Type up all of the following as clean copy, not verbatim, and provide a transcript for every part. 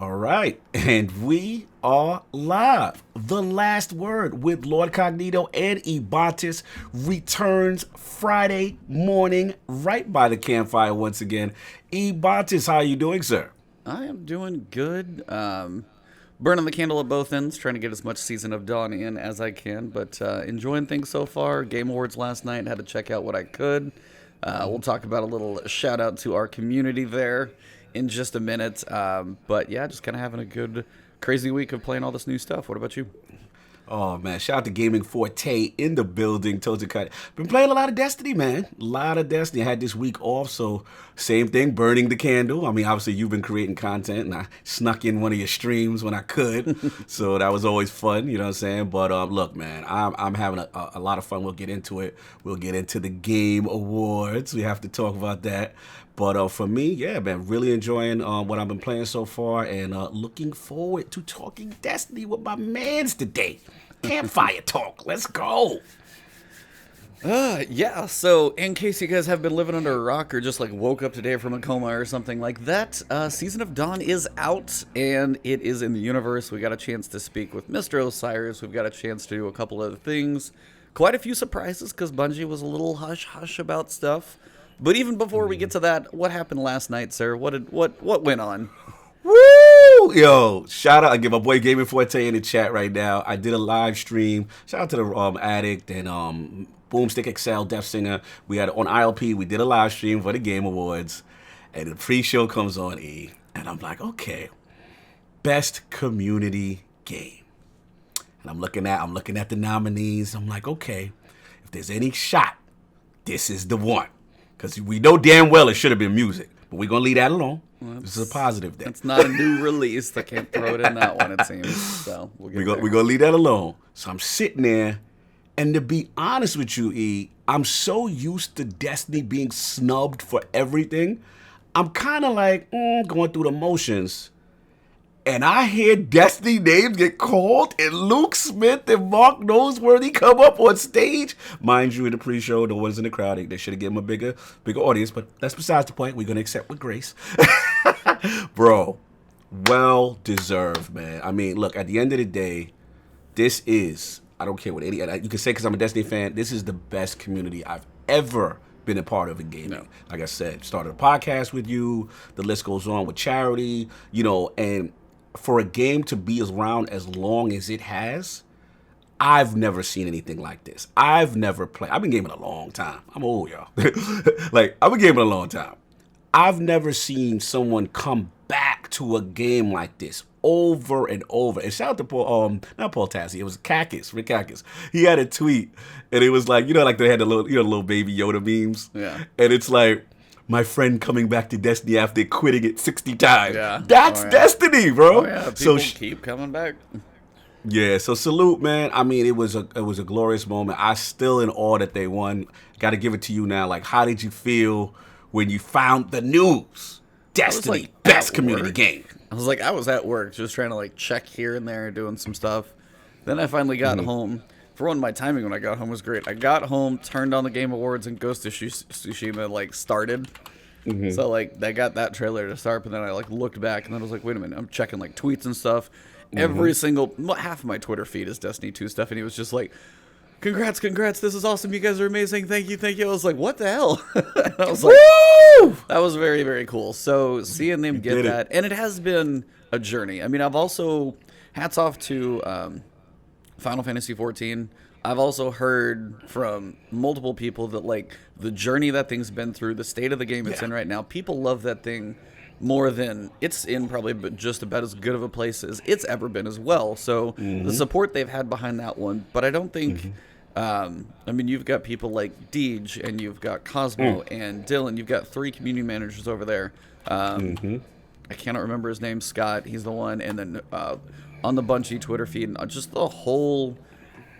All right, and we are live. The Last Word with Lord Cognito and Ebatis returns Friday morning right by the campfire once again. Ebatis, how are you doing, sir? I am doing good. Burning the candle at both ends, trying to get as much Season of Dawn in as I can, but enjoying things so far. Game Awards last night, had to check out what I could. We'll talk about a little shout out to our community there in just a minute. But yeah, just kind of having a good, crazy week of playing all this new stuff. What about you? Oh man, shout out to Gaming Forte in the building. Told you cut. Been playing a lot of Destiny, man. A lot of Destiny. I had this week off, so same thing, burning the candle. I mean, obviously you've been creating content, and I snuck in one of your streams when I could, so that was always fun. You know what I'm saying? But look, man, I'm having a lot of fun. We'll get into it. We'll get into the Game Awards. We have to talk about that. But for me, yeah, man, really enjoying what I've been playing so far, and looking forward to talking Destiny with my mans today. Campfire talk. Let's go. Yeah, so in case you guys have been living under a rock or just like woke up today from a coma or something like that, Season of Dawn is out and it is in the universe. We got a chance to speak with Mr. Osiris. We've got a chance to do a couple other things. Quite a few surprises because Bungie was a little hush-hush about stuff. But even before we get to that, what happened last night, sir? What went on? Woo! Yo, shout out. I give my boy Gaming Forte in the chat right now. I did a live stream. Shout out to the Addict and Boomstick Excel, Death Singer. We had on ILP. We did a live stream for the Game Awards. And the pre-show comes on, E. And I'm like, okay, best community game. And I'm looking at the nominees. I'm like, okay, if there's any shot, this is the one. Because we know damn well it should have been music. But we're going to leave that alone. This is a positive day. It's not a new release. I can't throw it in that one, it seems. So we're going to leave that alone. So I'm sitting there. And to be honest with you, E, I'm so used to Destiny being snubbed for everything. I'm kind of like going through the motions. And I hear Destiny names get called, and Luke Smith and Mark Noseworthy come up on stage. Mind you, in the pre-show, no one's in the crowd. They should have given him a bigger audience, but that's besides the point. We're going to accept with grace. Bro, well deserved, man. I mean, look, at the end of the day, this is, I don't care what any, you can say because I'm a Destiny fan, this is the best community I've ever been a part of in gaming. No. Like I said, started a podcast with you, the list goes on with Charity, and for a game to be around as long as it has, I've never seen anything like this. I've never played. I've been gaming a long time. I'm old, y'all. I've been gaming a long time. I've never seen someone come back to a game like this over and over. And shout out to Paul, not Paul Tassi, it was Rick Cacus. He had a tweet, and it was like, like they had the little baby Yoda memes. Yeah. And it's like, my friend coming back to Destiny after quitting it 60 times. Yeah. That's Destiny, bro. Oh, yeah. People keep coming back. Yeah, so salute, man. I mean, it was a glorious moment. I still in awe that they won. Got to give it to you now. Like, how did you feel when you found the news? Destiny, best community game. I was at work just trying to check here and there, doing some stuff. Then I finally got home. For one, my timing when I got home was great. I got home, turned on the Game Awards, and Ghost of Tsushima started. Mm-hmm. So they got that trailer to start, but then I looked back, and then I was like, wait a minute, I'm checking tweets and stuff. Mm-hmm. Every single half of my Twitter feed is Destiny 2 stuff, and he was just like, congrats, this is awesome, you guys are amazing, thank you. I was like, what the hell? I was like, woo! That was very, very cool. So seeing them get that, and it has been a journey. I mean, I've also, hats off to Final Fantasy XIV. I've also heard from multiple people that the journey that thing's been through, the state of the game it's in right now, people love that thing more than it's in probably just about as good of a place as it's ever been as well. So the support they've had behind that one, but I don't think, I mean, you've got people like Deej and you've got Cosmo and Dylan, you've got 3 community managers over there. I cannot remember his name, Scott, he's the one, and then on the Bungie Twitter feed, just the whole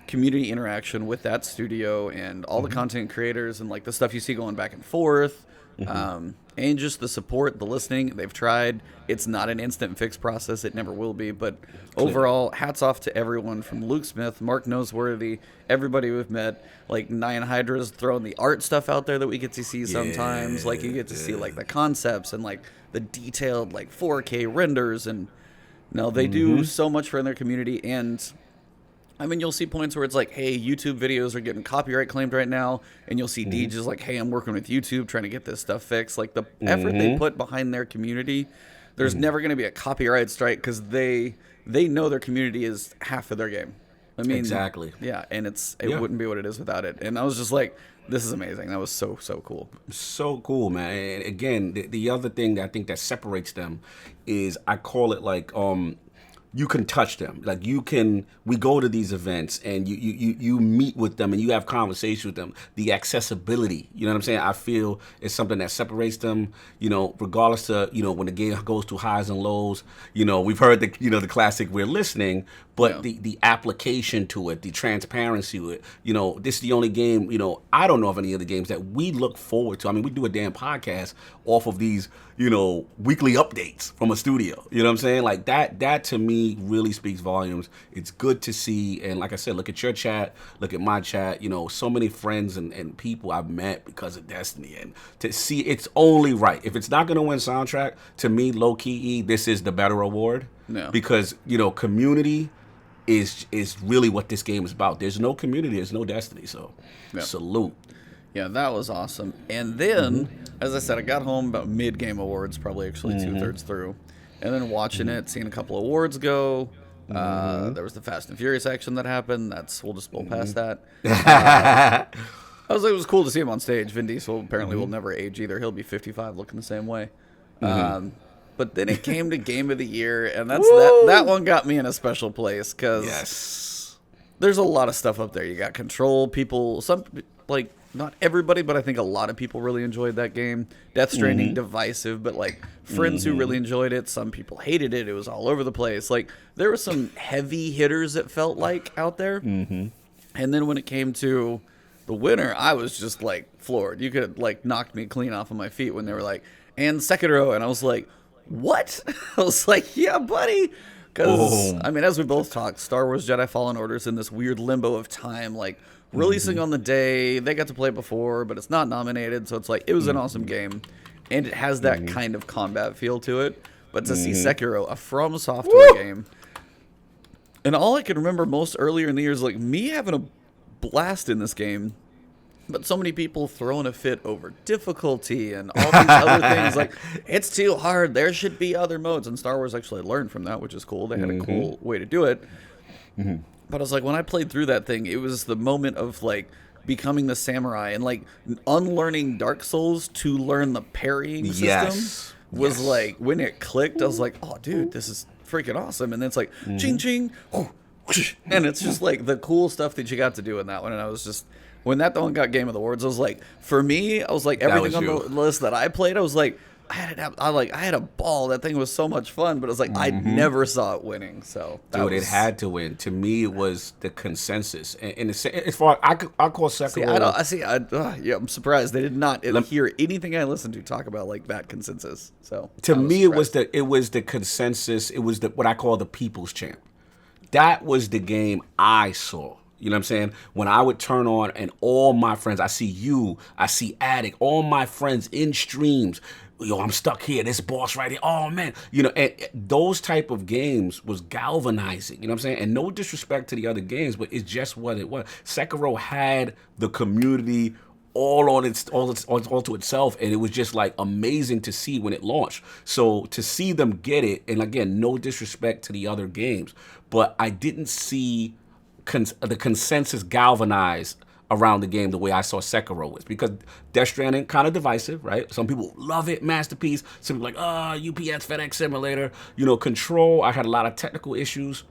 community interaction with that studio and all the content creators and the stuff you see going back and forth, and just the support, the listening. They've tried. It's not an instant fix process. It never will be. But overall, hats off to everyone from Luke Smith, Mark Noseworthy, everybody we've met. Nyan Hydra's throwing the art stuff out there that we get to see sometimes. You get to see the concepts and the detailed 4K renders and No, they do so much for their community, and I mean, you'll see points where it's like, hey, YouTube videos are getting copyright claimed right now, and you'll see DJs like, hey, I'm working with YouTube trying to get this stuff fixed. Like, the effort they put behind their community, there's never going to be a copyright strike because they know their community is half of their game. I mean, exactly. Yeah, and it wouldn't be what it is without it. And I was just like, this is amazing. That was so cool. So cool, man. And again, the other thing that I think that separates them is I call it like you can touch them. Like we go to these events and you meet with them and you have conversations with them. The accessibility, you know what I'm saying? I feel is something that separates them, regardless of, when the game goes through highs and lows, we've heard the classic We're Listening, but the application to it, the transparency to it, this is the only game, I don't know of any other games that we look forward to. I mean, we do a damn podcast off of these, weekly updates from a studio. You know what I'm saying? Like that to me really speaks volumes. It's good to see. And like I said, look at your chat, look at my chat, so many friends and people I've met because of Destiny. And to see, it's only right. If it's not going to win soundtrack, to me, low key, this is the better award. No. Because, community is really what this game is about. There's no community, there's no Destiny. So salute. Yeah, that was awesome. And then, as I said, I got home about mid-game awards, probably actually two-thirds through. And then watching it, seeing a couple of awards go. There was the Fast and Furious action that happened. We'll just blow past that. I was like, it was cool to see him on stage. Vin Diesel apparently will never age either. He'll be 55 looking the same way. But then it came to Game of the Year, and that one got me in a special place because there's a lot of stuff up there. You got Control. People, not everybody, but I think a lot of people really enjoyed that game. Death Stranding, divisive, but friends who really enjoyed it. Some people hated it. It was all over the place. There were some heavy hitters, it felt like, out there. And then when it came to the winner, I was just floored. You could have knocked me clean off of my feet when they were like, and Sekiro, and I was like, what? I was like, yeah, buddy. Because, I mean, as we both talked, Star Wars Jedi Fallen Order is in this weird limbo of time, releasing on the day. They got to play before, but it's not nominated, so it's it was an awesome game. And it has that kind of combat feel to it. But to see Sekiro, a From Software game, and all I can remember most earlier in the year is me having a blast in this game, but so many people throwing a fit over difficulty and all these other things. It's too hard. There should be other modes. And Star Wars actually learned from that, which is cool. They had a cool way to do it. But I was when I played through that thing, it was the moment of becoming the samurai and unlearning Dark Souls to learn the parrying system was when it clicked, I was like, oh, dude, this is freaking awesome. And then it's ching, ching, and it's just the cool stuff that you got to do in that one. And I was just, when that one got Game of the Awards, I was for me, I was everything on the list that I played, I was I had a ball. That thing was so much fun, but it was I never saw it winning. So it had to win. To me, it was the consensus. And as far I call Sekiro. I'm surprised they did not hear anything I listened to talk about that consensus. So to me, it was the consensus. It was what I call the people's champ. That was the game I saw. You know what I'm saying? When I would turn on and all my friends, I see you, I see Addict, all my friends in streams. Yo, I'm stuck here. This boss right here. Oh, man. And those type of games was galvanizing. You know what I'm saying? And no disrespect to the other games, but it's just what it was. Sekiro had the community all to itself, and it was just amazing to see when it launched. So to see them get it, and again, no disrespect to the other games, but I didn't see the consensus galvanized around the game the way I saw Sekiro was, because Death Stranding kind of divisive, right? Some people love it, masterpiece. Some people UPS, FedEx Simulator. Control, I had a lot of technical issues.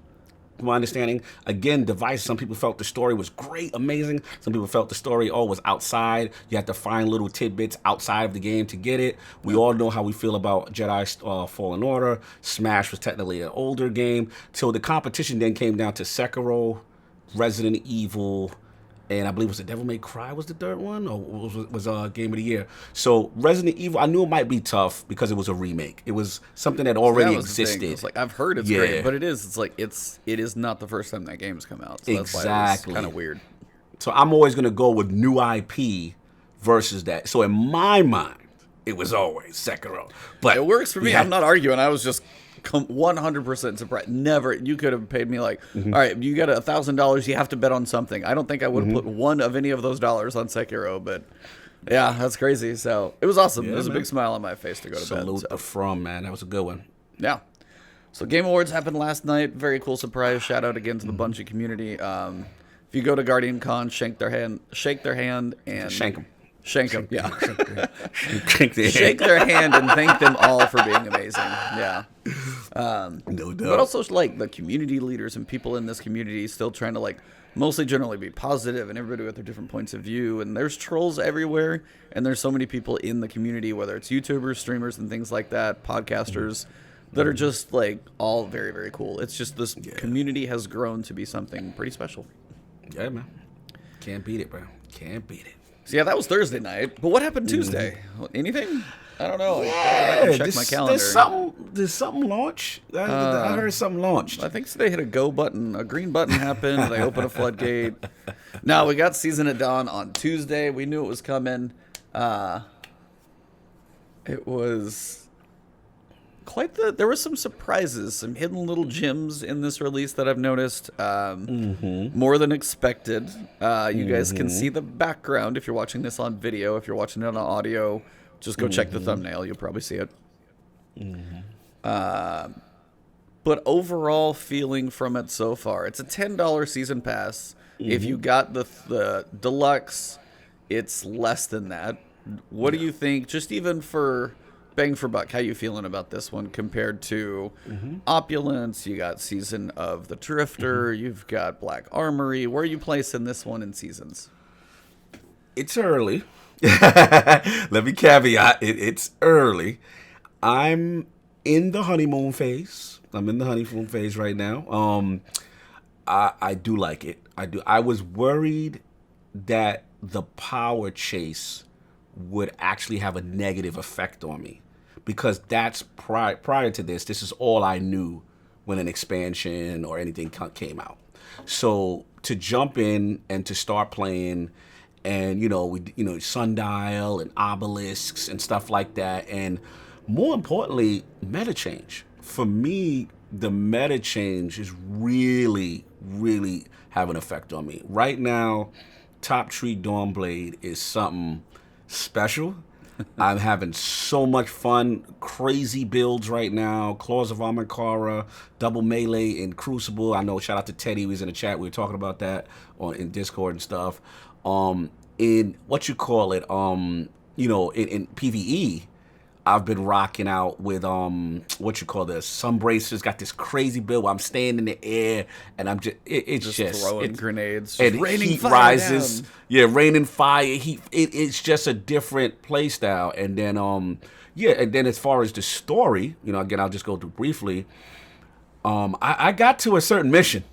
From my understanding, again, divisive. Some people felt the story was great, amazing. Some people felt the story was outside. You had to find little tidbits outside of the game to get it. We all know how we feel about Jedi Fallen Order. Smash was technically an older game. So the competition then came down to Sekiro, Resident Evil, and I believe it was the Devil May Cry was the third one, or was Game of the Year. So Resident Evil, I knew it might be tough because it was a remake. It was something that already existed. It's I've heard it's great, but it is it is not the first time that game's come out. So that's why it's kind of weird. So I'm always gonna go with new IP versus that. So in my mind, it was always Sekiro. But it works for me. I'm not arguing. I was just 100% surprised. Never. You could have paid me like, all right, you got $1,000. You have to bet on something. I don't think I would have put one of any of those dollars on Sekiro, but yeah, that's crazy. So it was awesome. Yeah, There's a man. big smile on my face to go to Salute bed. the From, man. That was a good one. Yeah. So Game Awards happened last night. Very cool surprise. Shout out again to the Bungie community. If you go to Guardian Con, shake their hand, and Shank 'em. Shank them, yeah. Shake their hand and thank them all for being amazing. Yeah. No doubt. But also, like, the community leaders and people in this community still trying to, like, mostly generally be positive and everybody with their different points of view. And there's trolls everywhere. And there's so many people in the community, whether it's YouTubers, streamers, and things like that, podcasters, that are just, like, all very, very cool. It's just this community has grown to be something pretty special. Yeah, man. Can't beat it, bro. Can't beat it. So, yeah, that was Thursday night. But what happened Tuesday? Anything? I don't know. Yeah, I can check my calendar. There's something launch. I heard something launched. I think they hit a go button. A green button happened. They opened a floodgate. Now, we got Season of Dawn on Tuesday. We knew it was coming. It was quite there were some surprises, some hidden little gems in this release that I've noticed. More than expected. You guys can see the background if you're watching this on video. If you're watching it on audio, just go check the thumbnail. You'll probably see it. But overall feeling from it so far, it's a $10 season pass. If you got the deluxe, it's less than that. What do you think, just even for bang for buck, how you feeling about this one compared to Opulence? You got Season of the Drifter, you've got Black Armory. Where are you placing this one in seasons? It's early. Let me caveat it. It's early. I'm in the honeymoon phase. Right now. I do like it. I do. I was worried that the power chase would actually have a negative effect on me, because that's prior to this is all I knew when an expansion or anything came out. So to jump in and to start playing, and Sundial and Obelisks and stuff like that, and more importantly, meta change. For me, the meta change is really, really have an effect on me. Right now, Top Tree Dawnblade is something special. I'm having so much fun. Crazy builds right now. Claws of Amakara, double melee in Crucible. I know, shout out to Teddy, who was in the chat. We were talking about that in Discord and stuff. In what you call it, in PvE, I've been rocking out with Sunbracer's got this crazy build where I'm staying in the air and I'm just throwing grenades, and raining heat fire rises. down. Yeah, raining fire, heat. It's just a different play style. And then and then as far as the story, again, I'll just go through briefly. I got to a certain mission,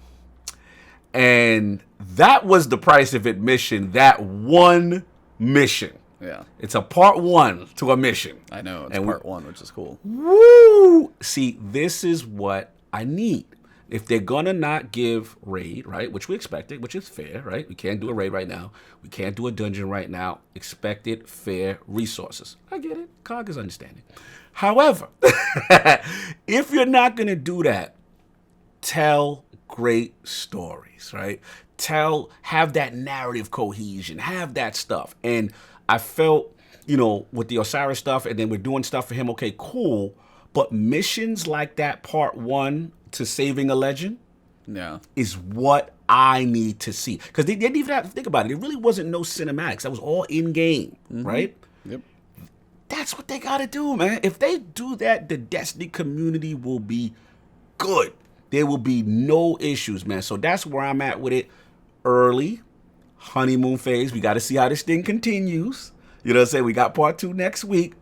and that was the price of admission. That one mission. Yeah. It's a part 1 to a mission. I know. It's part 1, which is cool. Woo! See, this is what I need. If they're going to not give raid, right, which we expected, which is fair, right? We can't do a raid right now. We can't do a dungeon right now. Expected fair resources. I get it. COG is understanding. However, if you're not going to do that, tell great stories, right? Have that narrative cohesion, have that stuff. And I felt, with the Osiris stuff, and then we're doing stuff for him, okay, cool. But missions like that part 1 to saving a legend is what I need to see. Because they didn't even have to think about it. It really wasn't no cinematics. That was all in-game, right? Yep. That's what they got to do, man. If they do that, the Destiny community will be good. There will be no issues, man. So that's where I'm at with it. Early honeymoon phase. We got to see how this thing continues. You know what I'm saying? We got part 2 next week.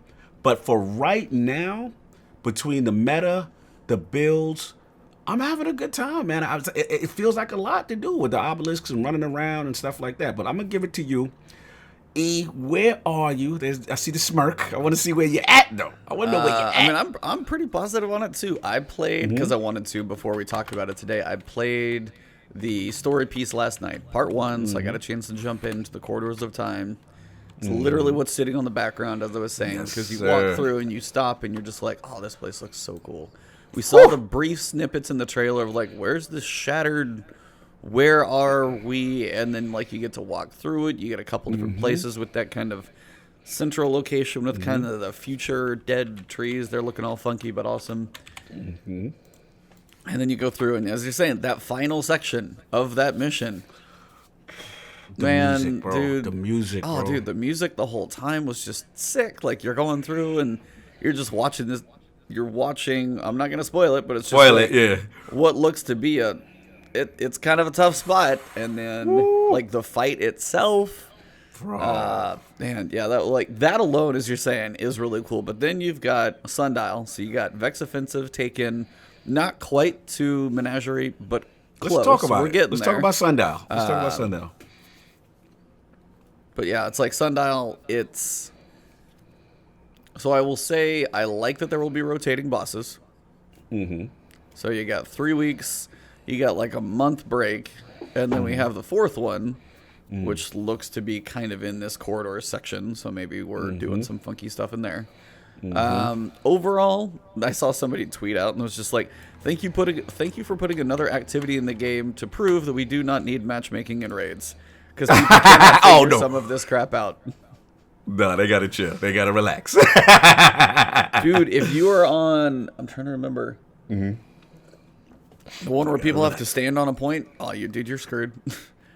But for right now, between the meta, the builds, I'm having a good time, man. It feels like a lot to do with the obelisks and running around and stuff like that. But I'm going to give it to you. E, where are you? I see the smirk. I want to see where you're at, though. I want to know where you're at. I mean, I'm pretty positive on it, too. I played, because I wanted to before we talked about it today, I played the story piece last night, part 1, so I got a chance to jump into the corridors of time. It's literally what's sitting on the background, as I was saying, because you walk through and you stop and you're just like, oh, this place looks so cool. We saw the brief snippets in the trailer of like, where's this shattered? Where are we? And then like you get to walk through it. You get a couple different places with that kind of central location with kind of the future dead trees. They're looking all funky but awesome. And then you go through, and as you're saying, that final section of that mission. The music, bro. Dude. The music, bro. Oh, dude, the music the whole time was just sick. Like, you're going through, and you're just watching this. You're watching, I'm not going to spoil it, but it's just what looks to be it's kind of a tough spot. And then, like, the fight itself. Bro. Man, yeah, that alone, as you're saying, is really cool. But then you've got Sundial. So you got Vex Offensive taken, not quite to Menagerie, but close. Let's talk about We're getting Let's there. talk about Sundial. Let's talk about Sundial. But yeah, it's like Sundial, so I will say I like that there will be rotating bosses. So you got 3 weeks, you got like a month break, and then we have the fourth one, which looks to be kind of in this corridor section, so maybe we're doing some funky stuff in there. Overall, I saw somebody tweet out and was just like, thank you for putting another activity in the game to prove that we do not need matchmaking and raids. Because people cannot figure some of this crap out. No, they gotta chill. They gotta relax. Dude, if you are on, I'm trying to remember. The one where people have to stand on a point. Oh, you're screwed.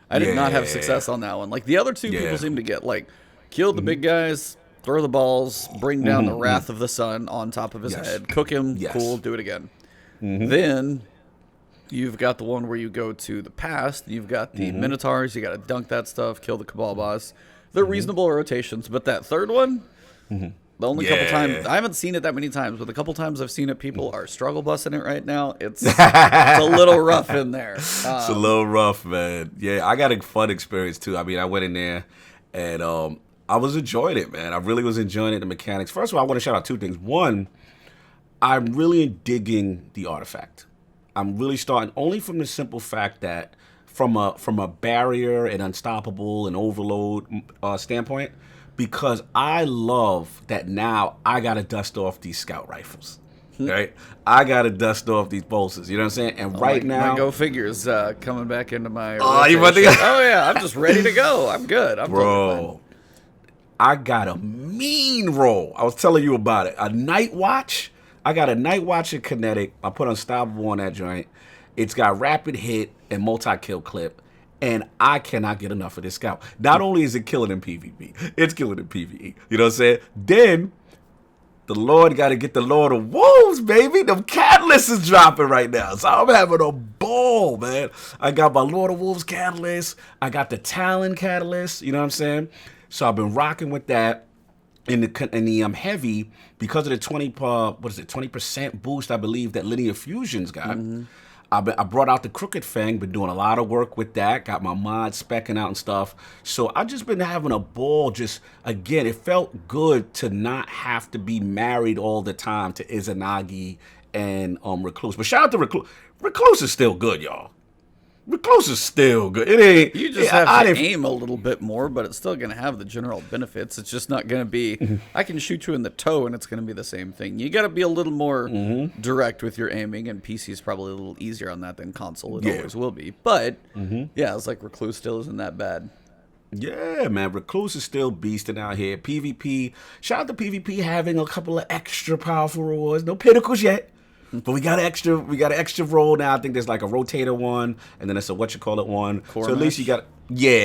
I did not have success on that one. Like the other two people seem to get like, kill the big guys, throw the balls, bring down the wrath of the sun on top of his head, cook him, cool, do it again. Then you've got the one where you go to the past. You've got the Minotaurs. You got to dunk that stuff, kill the Cabal boss. They're reasonable rotations, but that third one, the only couple times I haven't seen it that many times, but the couple times I've seen it, people are struggle busting it right now. It's a little rough in there. It's a little rough, man. Yeah, I got a fun experience too. I mean, I went in there and I was enjoying it, man. I really was enjoying it. The mechanics. First of all, I want to shout out two things. One, I'm really digging the artifact. I'm really starting only from the simple fact that from a barrier and unstoppable and overload standpoint, because I love that now I gotta dust off these scout rifles, right? I gotta dust off these bolsters. You know what I'm saying? And now, my go figures coming back into my. Oh, you about to? Oh yeah, I'm just ready to go. I'm good. I'm bro. I got a mean roll. I was telling you about it. A night watch. I got a night watch in kinetic. I put unstoppable on that joint. It's got rapid hit and multi-kill clip, and I cannot get enough of this scout. Not only is it killing in PvP, it's killing in PvE. You know what I'm saying? Then the Lord got to get the Lord of Wolves, baby. Them catalysts is dropping right now, so I'm having a ball, man. I got my Lord of Wolves catalyst. I got the Talon catalyst. You know what I'm saying? So I've been rocking with that. In the heavy, because of the 20% boost, I believe that Linear Fusion's got. I brought out the Crooked Fang, been doing a lot of work with that, got my mods specking out and stuff. So I've just been having a ball. Just again, it felt good to not have to be married all the time to Izanagi and Recluse. But shout out to Recluse. Recluse is still good, y'all. Recluse is still good. It ain't. You just have to aim a little bit more, but it's still going to have the general benefits. It's just not going to be, I can shoot you in the toe and it's going to be the same thing. You got to be a little more direct with your aiming, and PC is probably a little easier on that than console. It always will be. But, yeah, it's like Recluse still isn't that bad. Yeah, man. Recluse is still beasting out here. PvP. Shout out to PvP having a couple of extra powerful rewards. No pinnacles yet. But we got an extra roll now. I think there's like a rotator one, and then it's a one. Core so at match? least you got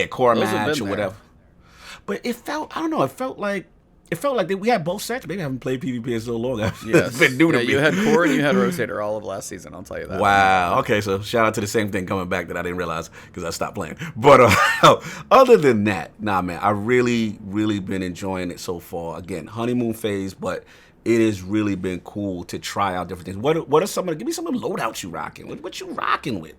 core Those have match been or there. whatever. But it felt, I don't know, it felt like we had both sets. Maybe I haven't played PvP in so long. Yes. It's been new to me. You had core and you had rotator all of last season, I'll tell you that. Wow. Okay, so shout out to the same thing coming back that I didn't realize because I stopped playing. But other than that, nah, man, I really, really been enjoying it so far. Again, honeymoon phase, but it has really been cool to try out different things. What are some of give me some of the loadouts you rocking with? What you rocking with?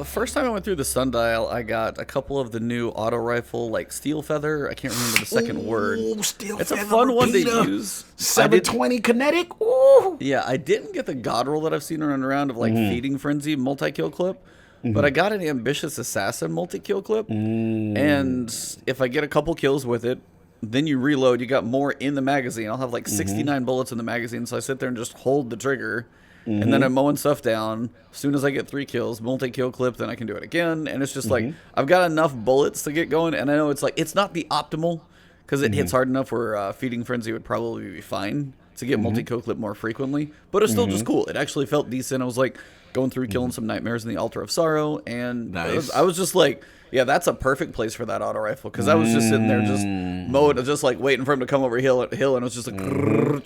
First time I went through the Sundial, I got a couple of the new auto rifle, like Steel Feather. I can't remember the second word. It's a fun one to use. 720 kinetic. Ooh. Yeah, I didn't get the God roll that I've seen running around of like Feeding Frenzy multi-kill clip, but I got an Ambitious Assassin multi-kill clip, and if I get a couple kills with it, then you reload, you got more in the magazine. I'll have like 69 bullets in the magazine, so I sit there and just hold the trigger, and then I'm mowing stuff down. As soon as I get 3 kills, multi-kill clip, then I can do it again. And it's just like, I've got enough bullets to get going. And I know it's like, it's not the optimal, because it hits hard enough where Feeding Frenzy would probably be fine to get multi-kill clip more frequently. But it's still just cool. It actually felt decent. I was like going through killing some nightmares in the Altar of Sorrow. And I was just like, yeah, that's a perfect place for that auto rifle, because I was just sitting there just mowing, just like waiting for him to come over hill, and it was just like,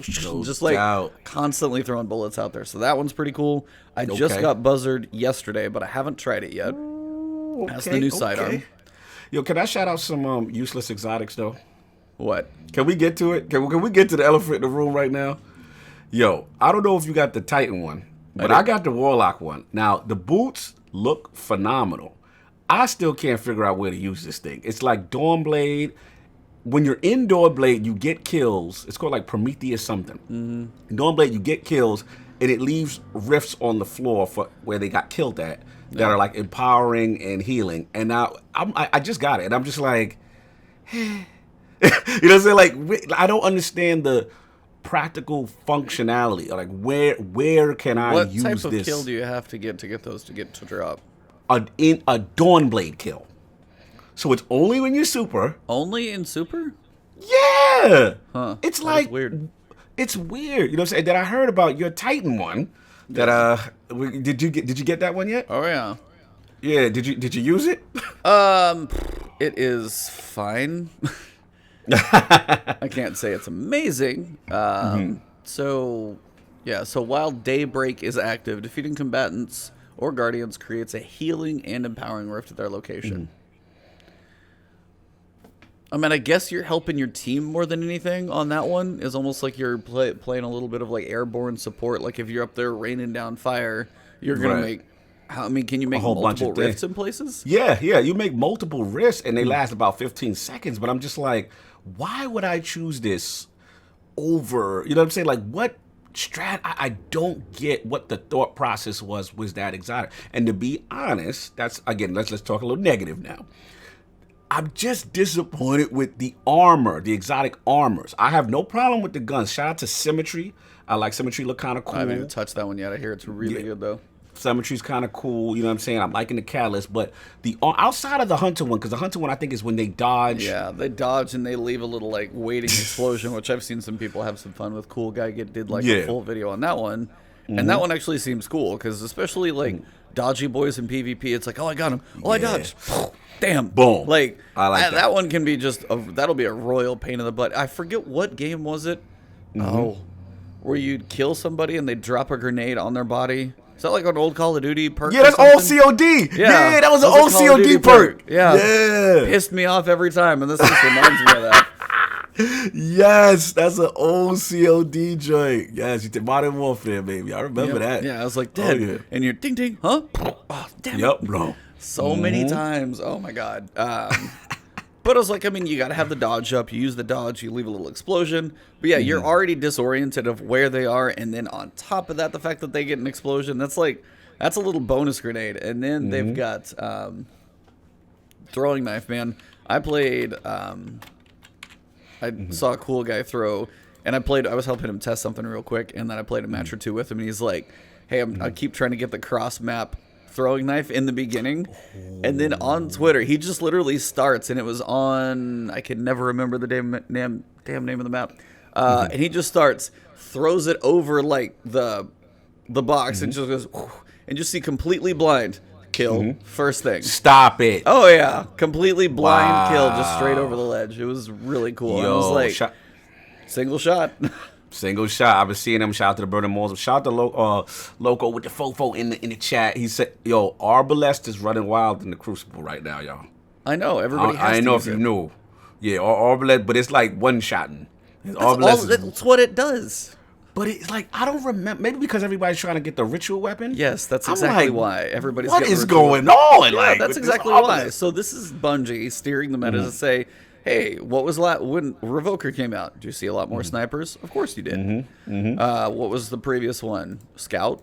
just like constantly throwing bullets out there. So that one's pretty cool. I just got buzzard yesterday, but I haven't tried it yet. That's the new sidearm. Yo, can I shout out some useless exotics though? What? Can we get to it? Can we get to the elephant in the room right now? Yo, I don't know if you got the Titan one, but I got the Warlock one. Now, the boots look phenomenal. I still can't figure out where to use this thing. It's like Dawnblade. When you're in Dawnblade, you get kills. It's called like Prometheus something. In Dawnblade, you get kills, and it leaves rifts on the floor for where they got killed at that are like empowering and healing. And now I just got it, and I'm just like, you know what I'm saying? Like, I don't understand the practical functionality. Like, where can I use this? What type of kill do you have to get those to drop? A Dawnblade kill. So it's only when you're super. Only in super? Yeah. Huh. It's like weird. It's weird. You know what I'm saying? That I heard about your Titan one. That did you get that one yet? Oh yeah. Yeah, did you use it? It is fine. I can't say it's amazing. So while Daybreak is active, defeating combatants or guardians creates a healing and empowering rift at their location. I mean, I guess you're helping your team more than anything on that one. It's almost like you're playing a little bit of like airborne support. Like if you're up there raining down fire, you're going to make... can you make multiple rifts in places? Yeah, you make multiple rifts and they last about 15 seconds. But I'm just like, why would I choose this over... You know what I'm saying? Like, what... I don't get what the thought process was that exotic. And to be honest, that's, again, let's talk a little negative now. I'm just disappointed with the armor, the exotic armors. I have no problem with the guns. Shout out to Symmetry. I like Symmetry, look kind of cool. I haven't even touched that one yet. I hear it's really good, though. Symmetry's kind of cool, you know what I'm saying? I'm liking the Catalyst, but the outside of the Hunter one, because the Hunter one I think is when they dodge. Yeah, they dodge and they leave a little like waiting explosion, which I've seen some people have some fun with. Cool guy did like a full video on that one, and that one actually seems cool because especially like dodgy boys in PvP, it's like, oh, I got him, oh, I dodged, damn, boom, like I like that one can be just that'll be a royal pain in the butt. I forget what game was it, where you'd kill somebody and they drop a grenade on their body. Is that like an old Call of Duty perk? Yeah, that's old COD. Yeah, that was an old COD perk. Yeah. Pissed me off every time, and this just reminds me of that. Yes, that's an old COD joint. Yes, you did Modern Warfare, baby. I remember that. Yeah, I was like, dead. And you're ding ding, huh? Oh, damn it. Bro. So many times. Oh my god. But I was like, I mean, you got to have the dodge up. You use the dodge, you leave a little explosion. But yeah, you're already disoriented of where they are. And then on top of that, the fact that they get an explosion, that's a little bonus grenade. And then they've got throwing knife, man. I played, I saw a cool guy throw, and I was helping him test something real quick. And then I played a match or two with him. And he's like, hey, I keep trying to get the cross map throwing knife in the beginning, and then on Twitter he just literally starts, and it was on, I can never remember the damn name of the map, and he just starts, throws it over like the box, and just goes, and just see completely blind kill first thing. Stop it. Oh yeah, completely blind kill just straight over the ledge. It was really cool. I was like, single shot. Single shot. I've been seeing them. Shout out to the Burning Malls. Shout out to Loco with the fofo in the chat. He said, "Yo, Arbalest is running wild in the Crucible right now, y'all." I know everybody. I didn't know if you knew. Yeah, Arbalest, but it's like one shotting. That's what it does. But it's like, I don't remember. Maybe because everybody's trying to get the ritual weapon. Yes, that's exactly why everybody's. What is going on? Yeah, that's exactly why. So this is Bungie steering the meta to say, hey, what was when Revoker came out? Did you see a lot more snipers? Of course you did. What was the previous one? Scout.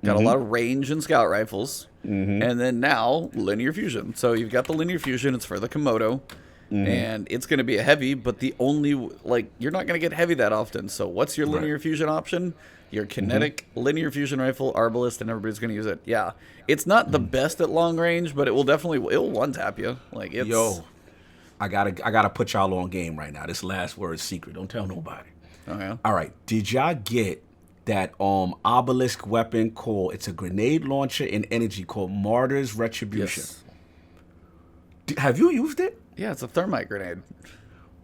Got a lot of range in scout rifles. And then now, linear fusion. So you've got the linear fusion. It's for the Komodo. and it's going to be a heavy, but the only, like, you're not going to get heavy that often. So what's your linear fusion option? Your kinetic linear fusion rifle, Arbalist, and everybody's going to use it. Yeah. It's not the best at long range, but it will one-tap you. Like, it's... Yo, I gotta put y'all on game right now. This last word is secret. Don't tell nobody. Oh, yeah? All right. Did y'all get that obelisk weapon called, it's a grenade launcher in energy called Martyr's Retribution? Yes. Have you used it? Yeah, it's a thermite grenade.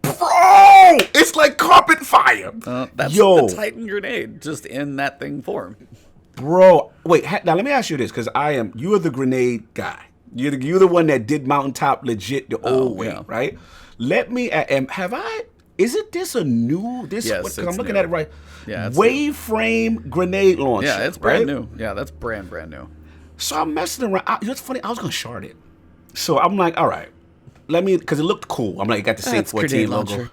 Bro, it's like carpet fire. That's the Titan grenade, just in that thing form. Bro, wait, now let me ask you this, because you're the grenade guy. You're the one that did Mountaintop legit the old way, right? Let me, isn't this a new, Yes, I'm looking new. at it right. Yeah, Wave frame grenade launcher. Yeah, it's brand new. Yeah, that's brand new. So I'm messing around. You know what's funny? I was going to shard it. So I'm like, all right, because it looked cool. I'm like, it got the same 14 logo.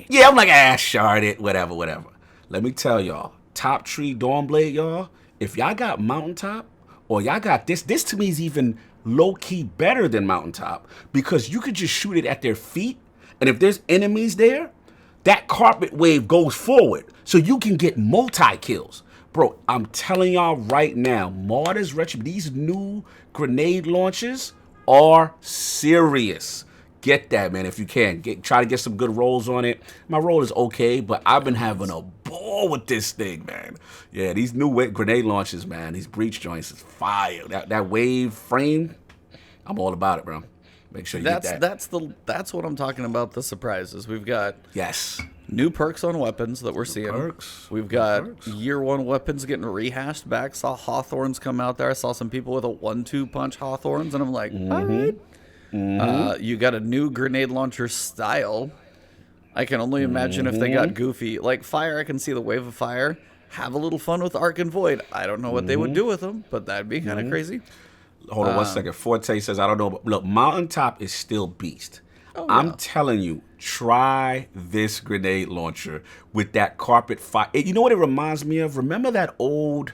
Yeah, I'm like, shard it, whatever. Let me tell y'all, Top Tree Dawnblade, y'all, if y'all got Mountaintop, or y'all got this to me is even low-key better than Mountaintop, because you could just shoot it at their feet, and if there's enemies there, that carpet wave goes forward, so you can get multi-kills. Bro, I'm telling y'all right now, Martyr's Retribution, these new grenade launchers are serious. Get that, man, if you can. Try to get some good rolls on it. My roll is okay, but I've been having a ball with this thing, man. Yeah, these new grenade launchers, man, these breach joints is fire. That wave frame, I'm all about it, bro. Make sure you get that. That's what I'm talking about, the surprises. We've got new perks on weapons that we're seeing. We've got year one weapons getting rehashed back. Saw Hawthorns come out there. I saw some people with a 1-2 punch Hawthorns, and I'm like, all right. You got a new grenade launcher style. I can only imagine if they got goofy. Like Fire, I can see the Wave of Fire. Have a little fun with Arc and Void. I don't know what they would do with them, but that'd be kind of crazy. Hold on 1 second. Forte says, I don't know. But look, Mountaintop is still beast. I'm telling you, try this grenade launcher with that carpet fire. You know what it reminds me of? Remember that old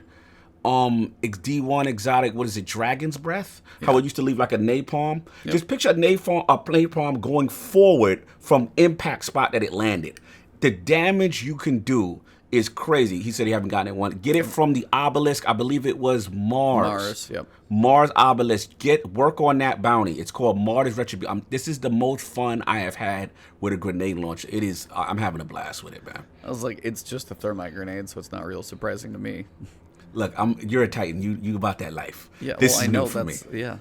D1 exotic, what is it, Dragon's Breath? How it used to leave like a napalm? Just picture a napalm going forward from impact spot that it landed. The damage you can do is crazy. He said he haven't gotten it one. Get it from the obelisk. I believe it was Mars. Mars obelisk. Work on that bounty. It's called Martyr's Retribution. This is the most fun I have had with a grenade launcher. It is. I'm having a blast with it, man. I was like, it's just a thermite grenade, so it's not real surprising to me. Look, you're a Titan. You about that life. Yeah, this I is know new for me. Yeah.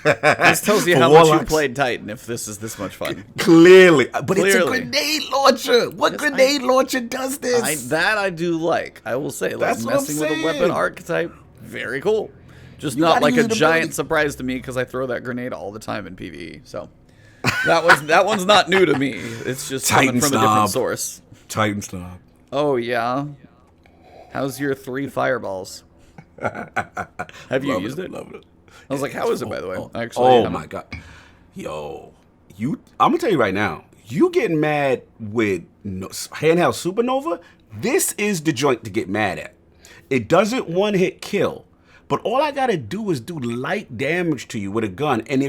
This tells you how much you played Titan if this is this much fun. Clearly. But it's a grenade launcher. What grenade launcher does this? I do like. I will say, like, messing with a weapon archetype, very cool. Just not like a giant surprise to me because I throw that grenade all the time in PvE. So that one's not new to me. It's just coming from a different source. Titan snob. Oh, yeah. How's your 3 fireballs? Have you used it? Love it. I was like, how is it, by the way? Actually, my God. Yo, I'm going to tell you right now, you getting mad with handheld Supernova, this is the joint to get mad at. It doesn't one-hit kill, but all I got to do is do light damage to you with a gun. And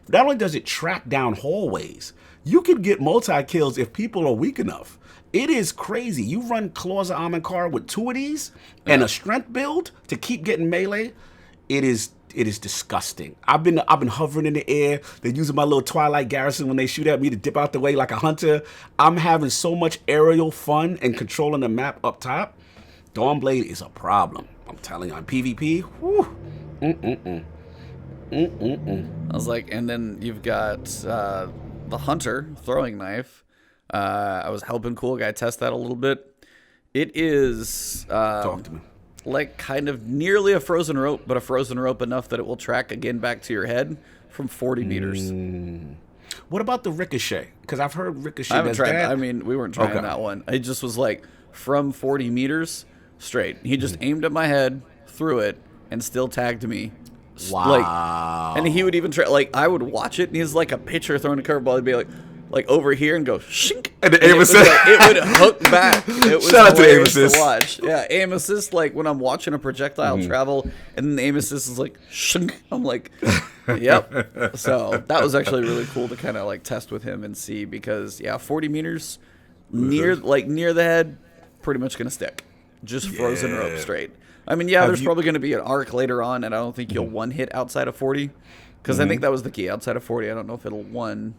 not only does it track down hallways, you can get multi-kills if people are weak enough. It is crazy. You run Claws of Amonkar with 2 of these and a strength build to keep getting melee. It is disgusting. I've been hovering in the air. They're using my little Twilight Garrison when they shoot at me to dip out the way like a hunter. I'm having so much aerial fun and controlling the map up top. Dawnblade is a problem. I'm telling you, on PvP, whew. I was like, and then you've got the Hunter throwing knife. I was helping Cool Guy test that a little bit. It is talk to me. Like kind of nearly a frozen rope, but a frozen rope enough that it will track again back to your head from 40 meters. What about the ricochet? Because I've heard ricochet. I haven't tried that. I mean, we weren't trying that one. It just was like from 40 meters straight. He just aimed at my head, threw it, and still tagged me. Wow. And he would even try, like, I would watch it, and he's like a pitcher throwing a curveball. He'd be like over here and go shink. And the aim assist. It would hook back. It was shout out to the aim hilarious assist. to watch. Yeah, aim assist, like when I'm watching a projectile travel, and then the aim assist is like shink. I'm like, Yep. So that was actually really cool to kind of like test with him and see because 40 meters near the head, pretty much gonna stick, just frozen rope straight. I mean, there's probably gonna be an arc later on, and I don't think you'll one hit outside of 40, because I think that was the key. Outside of 40, I don't know if it'll one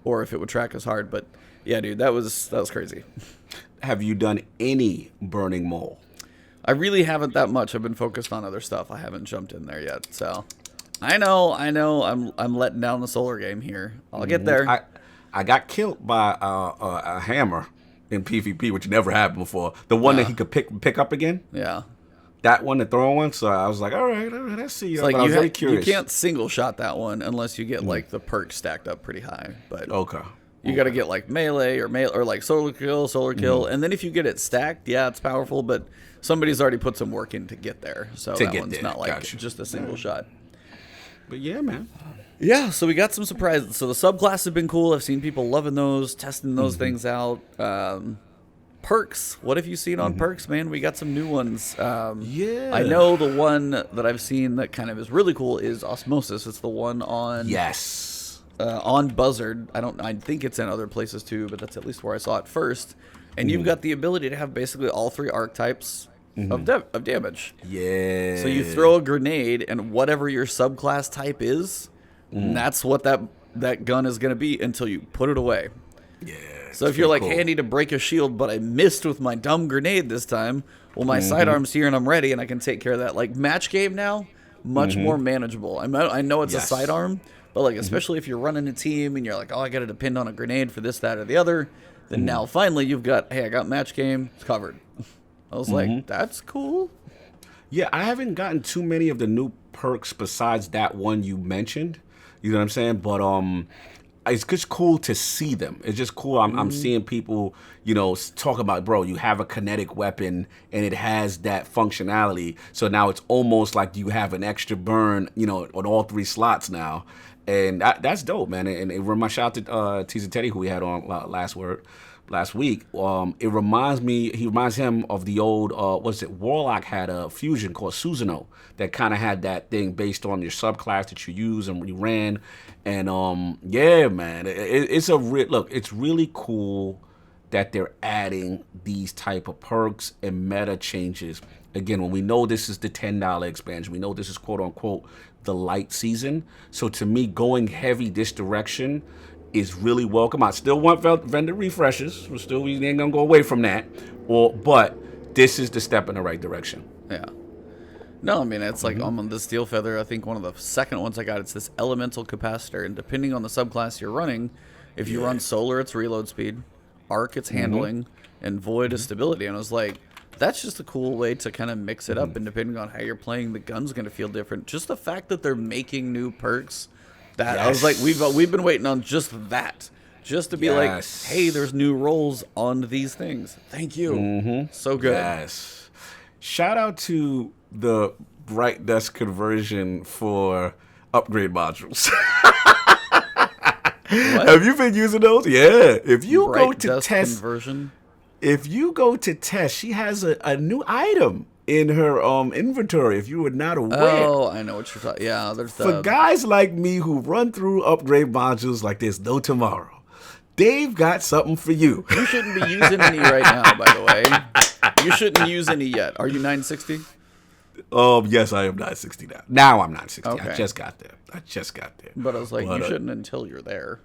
or if it would track as hard, but yeah, dude, that was crazy. Have you done any burning mole? I really haven't that much. I've been focused on other stuff. I haven't jumped in there yet. So I know. I'm letting down the solar game here. I'll get there. I got killed by a hammer in PvP, which never happened before. The one that he could pick up again. Yeah. That one, the throwing one. So I was like, all right, let's see. It's like I was very curious. You can't single shot that one unless you get like the perks stacked up pretty high. But okay. You got to get like melee or like solar kill, and then if you get it stacked, it's powerful. But somebody's already put some work in to get there, so that one's not like just a single shot. But yeah, man. Yeah, so we got some surprises. So the subclasses have been cool. I've seen people loving those, testing those things out. Perks. What have you seen on perks, man? We got some new ones. I know the one that I've seen that kind of is really cool is Osmosis. It's the one on on Buzzard. I think it's in other places too, but that's at least where I saw it first. And you've got the ability to have basically all 3 archetypes of damage. Yeah. So you throw a grenade, and whatever your subclass type is, that's what that gun is going to be until you put it away. Yeah. So if you're like, hey, I need to break a shield, but I missed with my dumb grenade this time, well, my sidearm's here and I'm ready, and I can take care of that. Like match game now, much more manageable. I know it's a sidearm, but like especially if you're running a team and you're like, oh, I got to depend on a grenade for this, that, or the other, then now finally you've got, hey, I got match game, it's covered. I was like, that's cool. Yeah, I haven't gotten too many of the new perks besides that one you mentioned. You know what I'm saying? But it's just cool to see them. It's just cool. I'm seeing people, talk about, bro, you have a kinetic weapon and it has that functionality. So now it's almost like you have an extra burn, on all 3 slots now. And that's dope, man. And it reminds, shout out to Teaser Teddy, who we had on last week. He reminds him of the old, Warlock had a fusion called Susanoo that kind of had that thing based on your subclass that you use and you ran. And yeah, man, it's really cool that they're adding these type of perks and meta changes. Again, when we know this is the $10 expansion, we know this is quote unquote the light season. So to me, going heavy this direction is really welcome. I still want vendor refreshes. We ain't gonna go away from that. But this is the step in the right direction. Yeah. No, I mean, it's like on the Steel Feather, I think one of the second ones I got, it's this elemental capacitor. And depending on the subclass you're running, if you run solar, it's reload speed. Arc, it's handling. And void is stability. And I was like, that's just a cool way to kind of mix it up. And depending on how you're playing, the gun's going to feel different. Just the fact that they're making new perks, I was like, we've been waiting on just that. Just to be like, hey, there's new roles on these things. Thank you. So good. Yes. Shout out to the Bright Dust conversion for upgrade modules. Have you been using those? Yeah. If you go to test conversion. If you go to test, she has a new item in her inventory, if you were not aware. Oh, I know what you're talking. Yeah, there's for guys like me who run through upgrade modules like there's no tomorrow. They've got something for you. You shouldn't be using any right now, by the way. You shouldn't use any yet. Are you 960? Yes, I am 960 now. Now I'm 960. Okay. I just got there. But I was like, you shouldn't until you're there.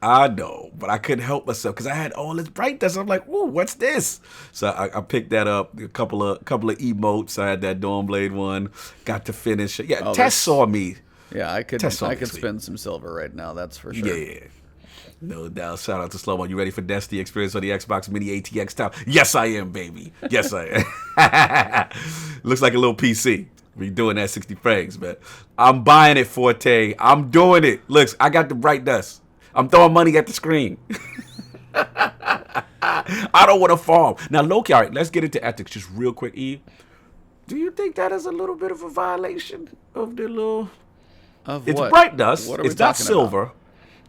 I know, but I couldn't help myself because I had all this Bright Dust. I'm like, "Ooh, what's this?" So I picked that up. A couple of emotes. I had that Dawnblade one. Got to finish. Yeah, Tess saw me. Yeah, I could spend some silver right now. That's for sure. Yeah, no doubt. Shout out to Slow Mo. You ready for Destiny experience on the Xbox Mini ATX style? Yes, I am, baby. Yes, I am. Looks like a little PC. We doing that 60 frames, man. I'm buying it, Forte. I'm doing it. Looks, I got the Bright Dust. I'm throwing money at the screen. I don't want to farm. Now, Loki, all right, let's get into ethics just real quick, Eve. Do you think that is a little bit of a violation of the little... Of it's what? Bright Dust. What are we it's not talking silver.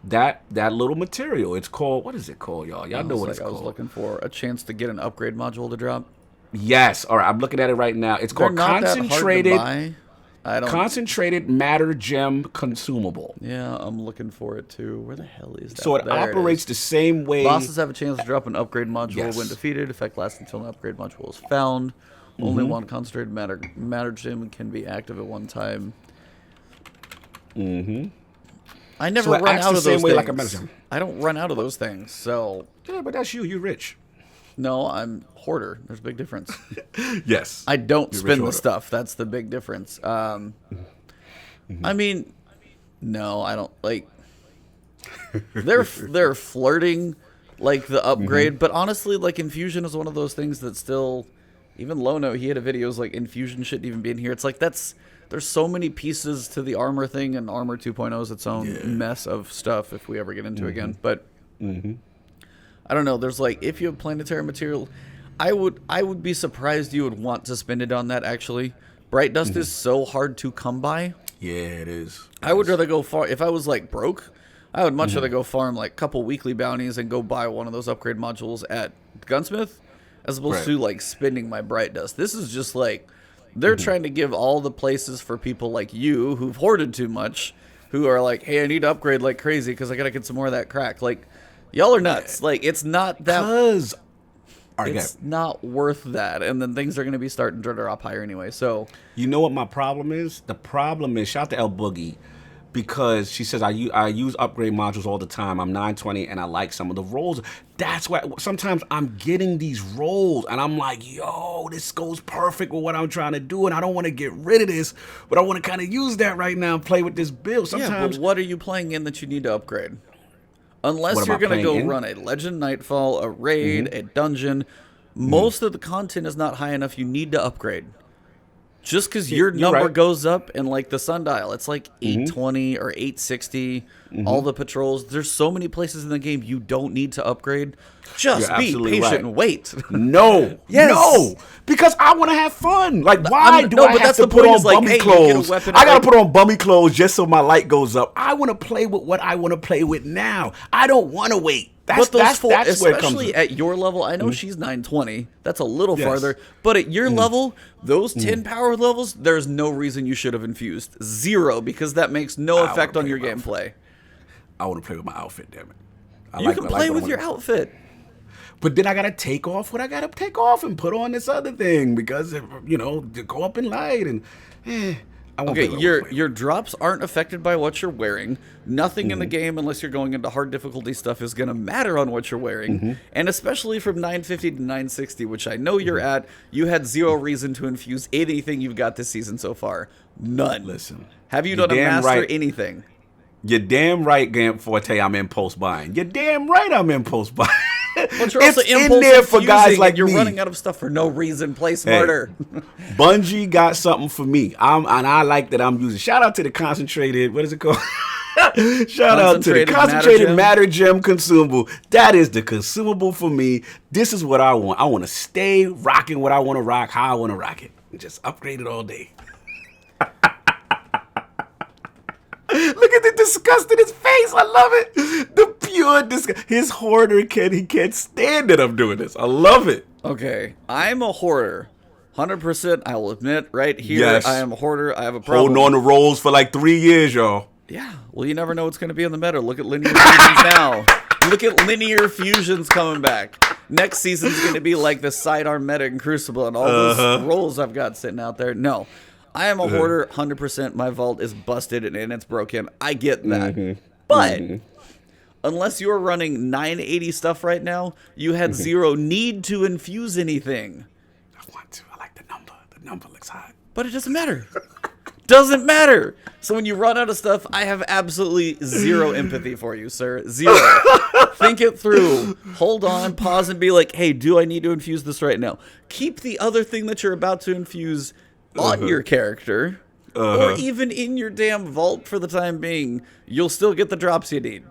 About? That little material. It's called... What is it called, y'all? Y'all know what it's called. I was looking for a chance to get an upgrade module to drop. Yes. All right, I'm looking at it right now. It's called They're not concentrated... that hard to buy. I don't. Concentrated matter gem consumable. Yeah, I'm looking for it too. Where the hell is that? So it There operates is. the same way. Bosses have a chance to drop an upgrade module Yes. when defeated. Effect lasts until an upgrade module is found. Only one concentrated matter gem can be active at one time. I never So it run acts out the of same those way things. like a matter gem. I don't run out of those things. So Yeah, but that's you. You're rich. no, I'm hoarder. There's a big difference. Yes. I don't You're spend the rich stuff. That's the big difference. I mean, no, I don't like. They're flirting like the upgrade, but honestly, like Infusion is one of those things that still, even Lono, he had a videos like Infusion shouldn't even be in here. It's like there's so many pieces to the armor thing, and Armor 2.0 is its own mess of stuff if we ever get into it again. But I don't know. There's like if you have planetary material, I would be surprised you would want to spend it on that. Actually, Bright Dust is so hard to come by. Yeah, it is. I would rather go far. If I was like broke, I would much rather go farm like a couple weekly bounties and go buy one of those upgrade modules at Gunsmith, as opposed to like spending my Bright Dust. This is just like they're trying to give all the places for people like you who've hoarded too much, who are like, hey, I need to upgrade like crazy because I gotta get some more of that crack. Like, y'all are nuts. Like, it's not that. Because It's not worth that, and then things are going to be starting to drop higher anyway. So you know what my problem is? The problem is, shout out to El Boogie, because she says I use upgrade modules all the time. I'm 920 and I like some of the rolls. That's why sometimes I'm getting these rolls and I'm like, yo, this goes perfect with what I'm trying to do, and I don't want to get rid of this, but I want to kind of use that right now and play with this build. Sometimes, yeah, but what are you playing in that you need to upgrade? Unless What am you're I going to go playing in? run a Legend Nightfall, a raid, a dungeon, most of the content is not high enough. You need to upgrade. Just because your number right. goes up in like the sundial, it's like 820 or 860. All the patrols. There's so many places in the game you don't need to upgrade. Just You're be absolutely patient right. and wait. No, Yes. no, because I want to have fun. Like, why do no, I but have that's to the put point on is like, bummy hey, you get a clothes? weapon I at, gotta like- put on bummy clothes just so my light goes up. I want to play with what I want to play with now. I don't want to wait. That's But those four, that's where it comes. especially at your level, I know she's 920. That's a little Yes. farther. But at your level, those 10 power levels, there's no reason you should have infused. Zero, because that makes no wanna effect on play your my gameplay. I want to play with my outfit. Damn it. You can play with your outfit. But then I gotta take off what I gotta take off and put on this other thing because to go up in light and I won't Okay, play with your it. your drops aren't affected by what you're wearing. Nothing in the game, unless you're going into hard difficulty stuff, is going to matter on what you're wearing. And especially from 950 to 960, which I know you're at, you had zero reason to infuse anything you've got this season so far. None. Listen, Have you you're done a damn master right. anything? You're damn right, Gamp Forte. I'm impulse buying. You're damn right. I'm impulse buying. But you're also It's in impulse there for infusing guys and like you're me. running out of stuff for no reason. Play smarter. Bungie got something for me. And I like that I'm using. Shout out to the concentrated. What is it called? Shout out to the concentrated matter gem consumable. That is the consumable for me. This is what I want. I want to stay rocking what I want to rock, how I want to rock it, and just upgrade it all day. Look at the disgust in his face. I love it. The pure disgust. His hoarder he can't stand that I'm doing this. I love it. Okay, I'm a hoarder. 100%, I will admit, right here, Yes. I am a hoarder. I have a problem. Holding on to rolls for like 3 years, y'all. Yeah, well, you never know what's going to be in the meta. Look at linear fusions now. Look at linear fusions coming back. Next season's going to be like the sidearm meta in Crucible and all those rolls I've got sitting out there. No, I am a hoarder, 100%. My vault is busted and it's broken. I get that. But unless you're running 980 stuff right now, you had zero need to infuse anything. I want to. I like the number. The number looks hot. But it doesn't matter. Doesn't matter. So when you run out of stuff, I have absolutely zero empathy for you, sir. Zero. Think it through. Hold on, pause, and be like, hey, do I need to infuse this right now? Keep the other thing that you're about to infuse on your character, or even in your damn vault for the time being. You'll still get the drops you need.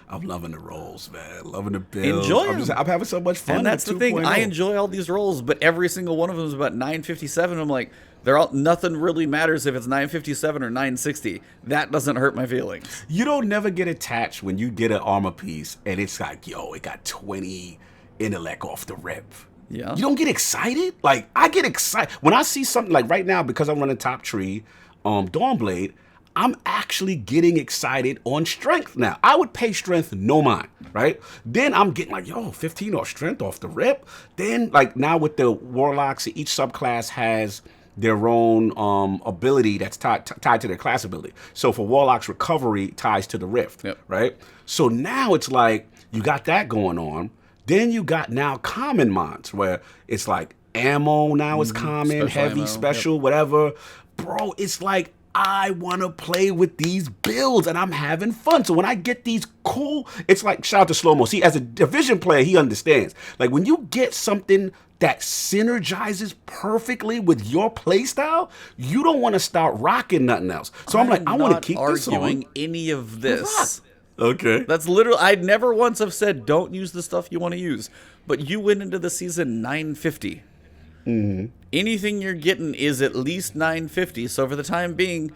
I'm loving the rolls, man. Loving the builds. Enjoy I'm 'em. having so much fun. And that's the with thing. I 2.0. enjoy all these rolls, but every single one of them is about 957. I'm like, they're all, nothing really matters if it's 957 or 960. That doesn't hurt my feelings. You don't never get attached when you get an armor piece and it's like, yo, it got 20 intellect off the rip. Yeah. You don't get excited? Like, I get excited. When I see something like right now, because I'm running Top Tree, Dawnblade, I'm actually getting excited on strength now. I would pay strength no mind, right? Then I'm getting like, yo, 15 off strength off the rip. Then, like, now with the Warlocks, each subclass has their own ability that's tied to their class ability. So for Warlocks, recovery ties to the Rift, right? So now it's like, you got that going on. Then you got now common mods where it's like ammo now is common, Special heavy, ammo, special, whatever. Bro, it's like, I want to play with these builds and I'm having fun. So when I get these cool, it's like, shout out to Slow Mo. See, as a division player, he understands. Like when you get something that synergizes perfectly with your playstyle, you don't want to start rocking nothing else. So I'm like, I want to keep this on. arguing any of this. Okay. That's literally, I'd never once have said, don't use the stuff you want to use. But you went into the season 950. Anything you're getting is at least 950. So for the time being,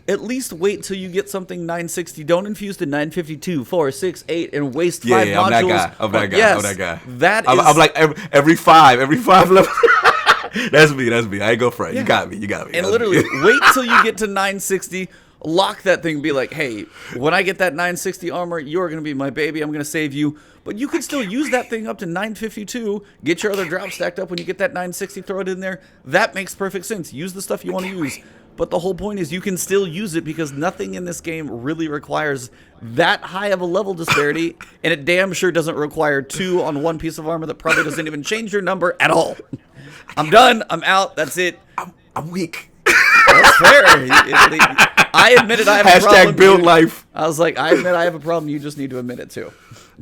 at least wait till you get something 960. Don't infuse the 952, 4, 6, 8, and waste 5 modules. I'm that guy. I'm that guy. Yes, I'm that guy. That I'm, is, I'm like every five level. That's me. I ain't go for it. You got me. and literally, wait till you get to 960. Lock that thing. Be like, hey, when I get that 960 armor, you're going to be my baby. I'm going to save you. But you can still use that thing up to 952. Get your other drop stacked up when you get that 960. Throw it in there. That makes perfect sense. Use the stuff you want to use. But the whole point is you can still use it because nothing in this game really requires that high of a level disparity. And it damn sure doesn't require 2 on one piece of armor that probably doesn't even change your number at all. I'm done. I'm out. That's it. I'm weak. That's fair. I admitted I have a problem. Hashtag build life. I was like, I admit I have a problem. You just need to admit it too.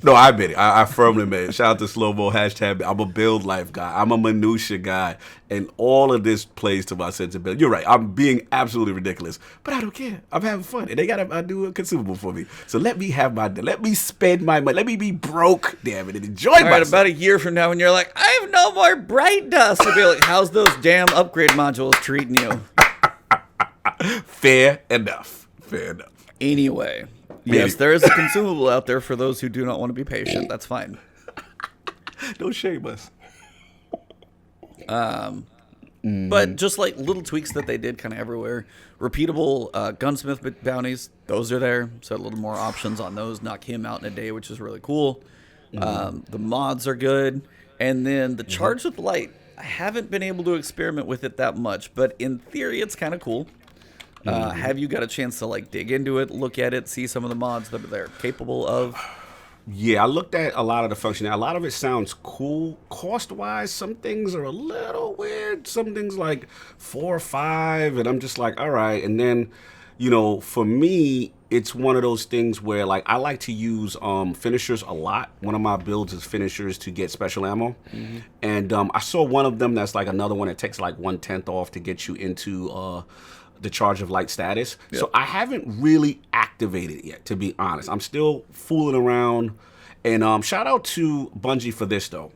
No, I admit it. I firmly admit it. Shout out to Slow Mo. Hashtag. I'm a build life guy. I'm a minutia guy. And all of this plays to my sensibility. You're right. I'm being absolutely ridiculous. But I don't care. I'm having fun. And they got to do a consumable for me. So let me spend my money. Let me be broke, damn it, and enjoy myself. All right, about a year from now when you're like, I have no more bright dust. You'll be like, how's those damn upgrade modules treating you? Fair enough. Anyway, yes, there is a consumable out there for those who do not want to be patient. That's fine. Don't shame us. But just like little tweaks that they did kind of everywhere. Repeatable gunsmith bounties, those are there. So a little more options on those. Knock him out in a day, which is really cool. The mods are good. And then the charge with light, I haven't been able to experiment with it that much. But in theory, it's kind of cool. Have you got a chance to like dig into it, look at it, see some of the mods that they're capable of? Yeah, I looked at a lot of the functionality. A lot of it sounds cool. Cost-wise, some things are a little weird. Some things like 4 or 5, and I'm just like, all right. And then, you know, for me, it's one of those things where like I like to use finishers a lot. One of my builds is finishers to get special ammo. And I saw one of them that's like another one that takes like 1/10 off to get you into the charge of light status. Yep. So I haven't really activated it yet, to be honest. I'm still fooling around. And shout out to Bungie for this though.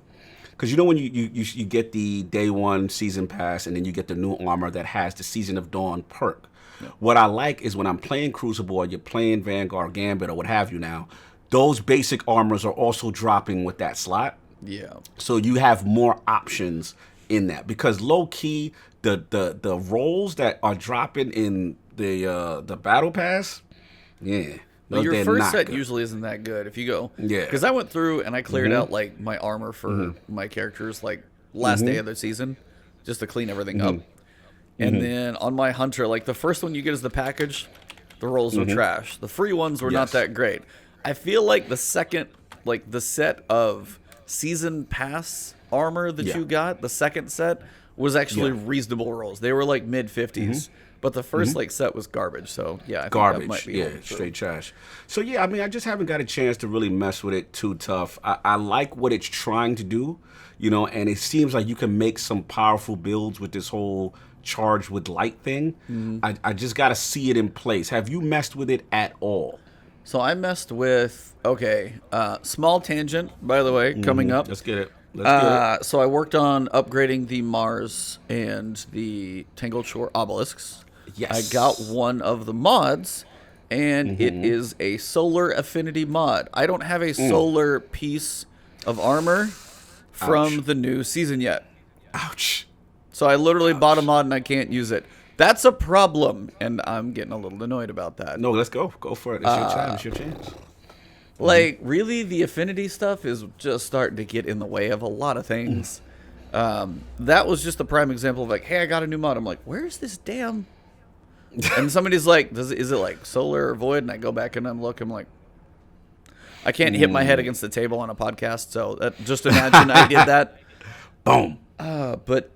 Because you know when you get the day 1 season pass and then you get the new armor that has the Season of Dawn perk. Yep. What I like is when I'm playing Crucible or you're playing Vanguard, Gambit or what have you now, those basic armors are also dropping with that slot. Yeah. So you have more options in that. Because low key, the rolls that are dropping in the battle pass, yeah. Well, your first set usually isn't that good if you go. Yeah. Because I went through and I cleared out like my armor for my characters like last day of the season just to clean everything up. And then on my hunter, like the first one you get is the package, the rolls were trash. The free ones were not that great. I feel like the second, like the set of season pass armor that you got, the second set was actually reasonable rolls. They were like mid 50s. But the first like set was garbage, so yeah, I think garbage. That might be straight trash. So yeah, I mean, I just haven't got a chance to really mess with it too tough. I like what it's trying to do, you know, and it seems like you can make some powerful builds with this whole charge with light thing. I just got to see it in place. Have you messed with it at all? So I messed with small tangent, by the way, coming up. Let's get it. So I worked on upgrading the Mars and the Tangled Shore obelisks. Yes. I got one of the mods, and it is a solar affinity mod. I don't have a solar piece of armor from the new season yet. Ouch. So I literally bought a mod and I can't use it. That's a problem, and I'm getting a little annoyed about that. No, let's go. Go for it. It's your time. It's your chance. Like, really, the affinity stuff is just starting to get in the way of a lot of things. That was just a prime example of like, hey, I got a new mod. I'm like, where's this damn... And somebody's like, is it like solar or void? And I go back and I'm like, I can't hit my head against the table on a podcast, so just imagine I did that. Boom. But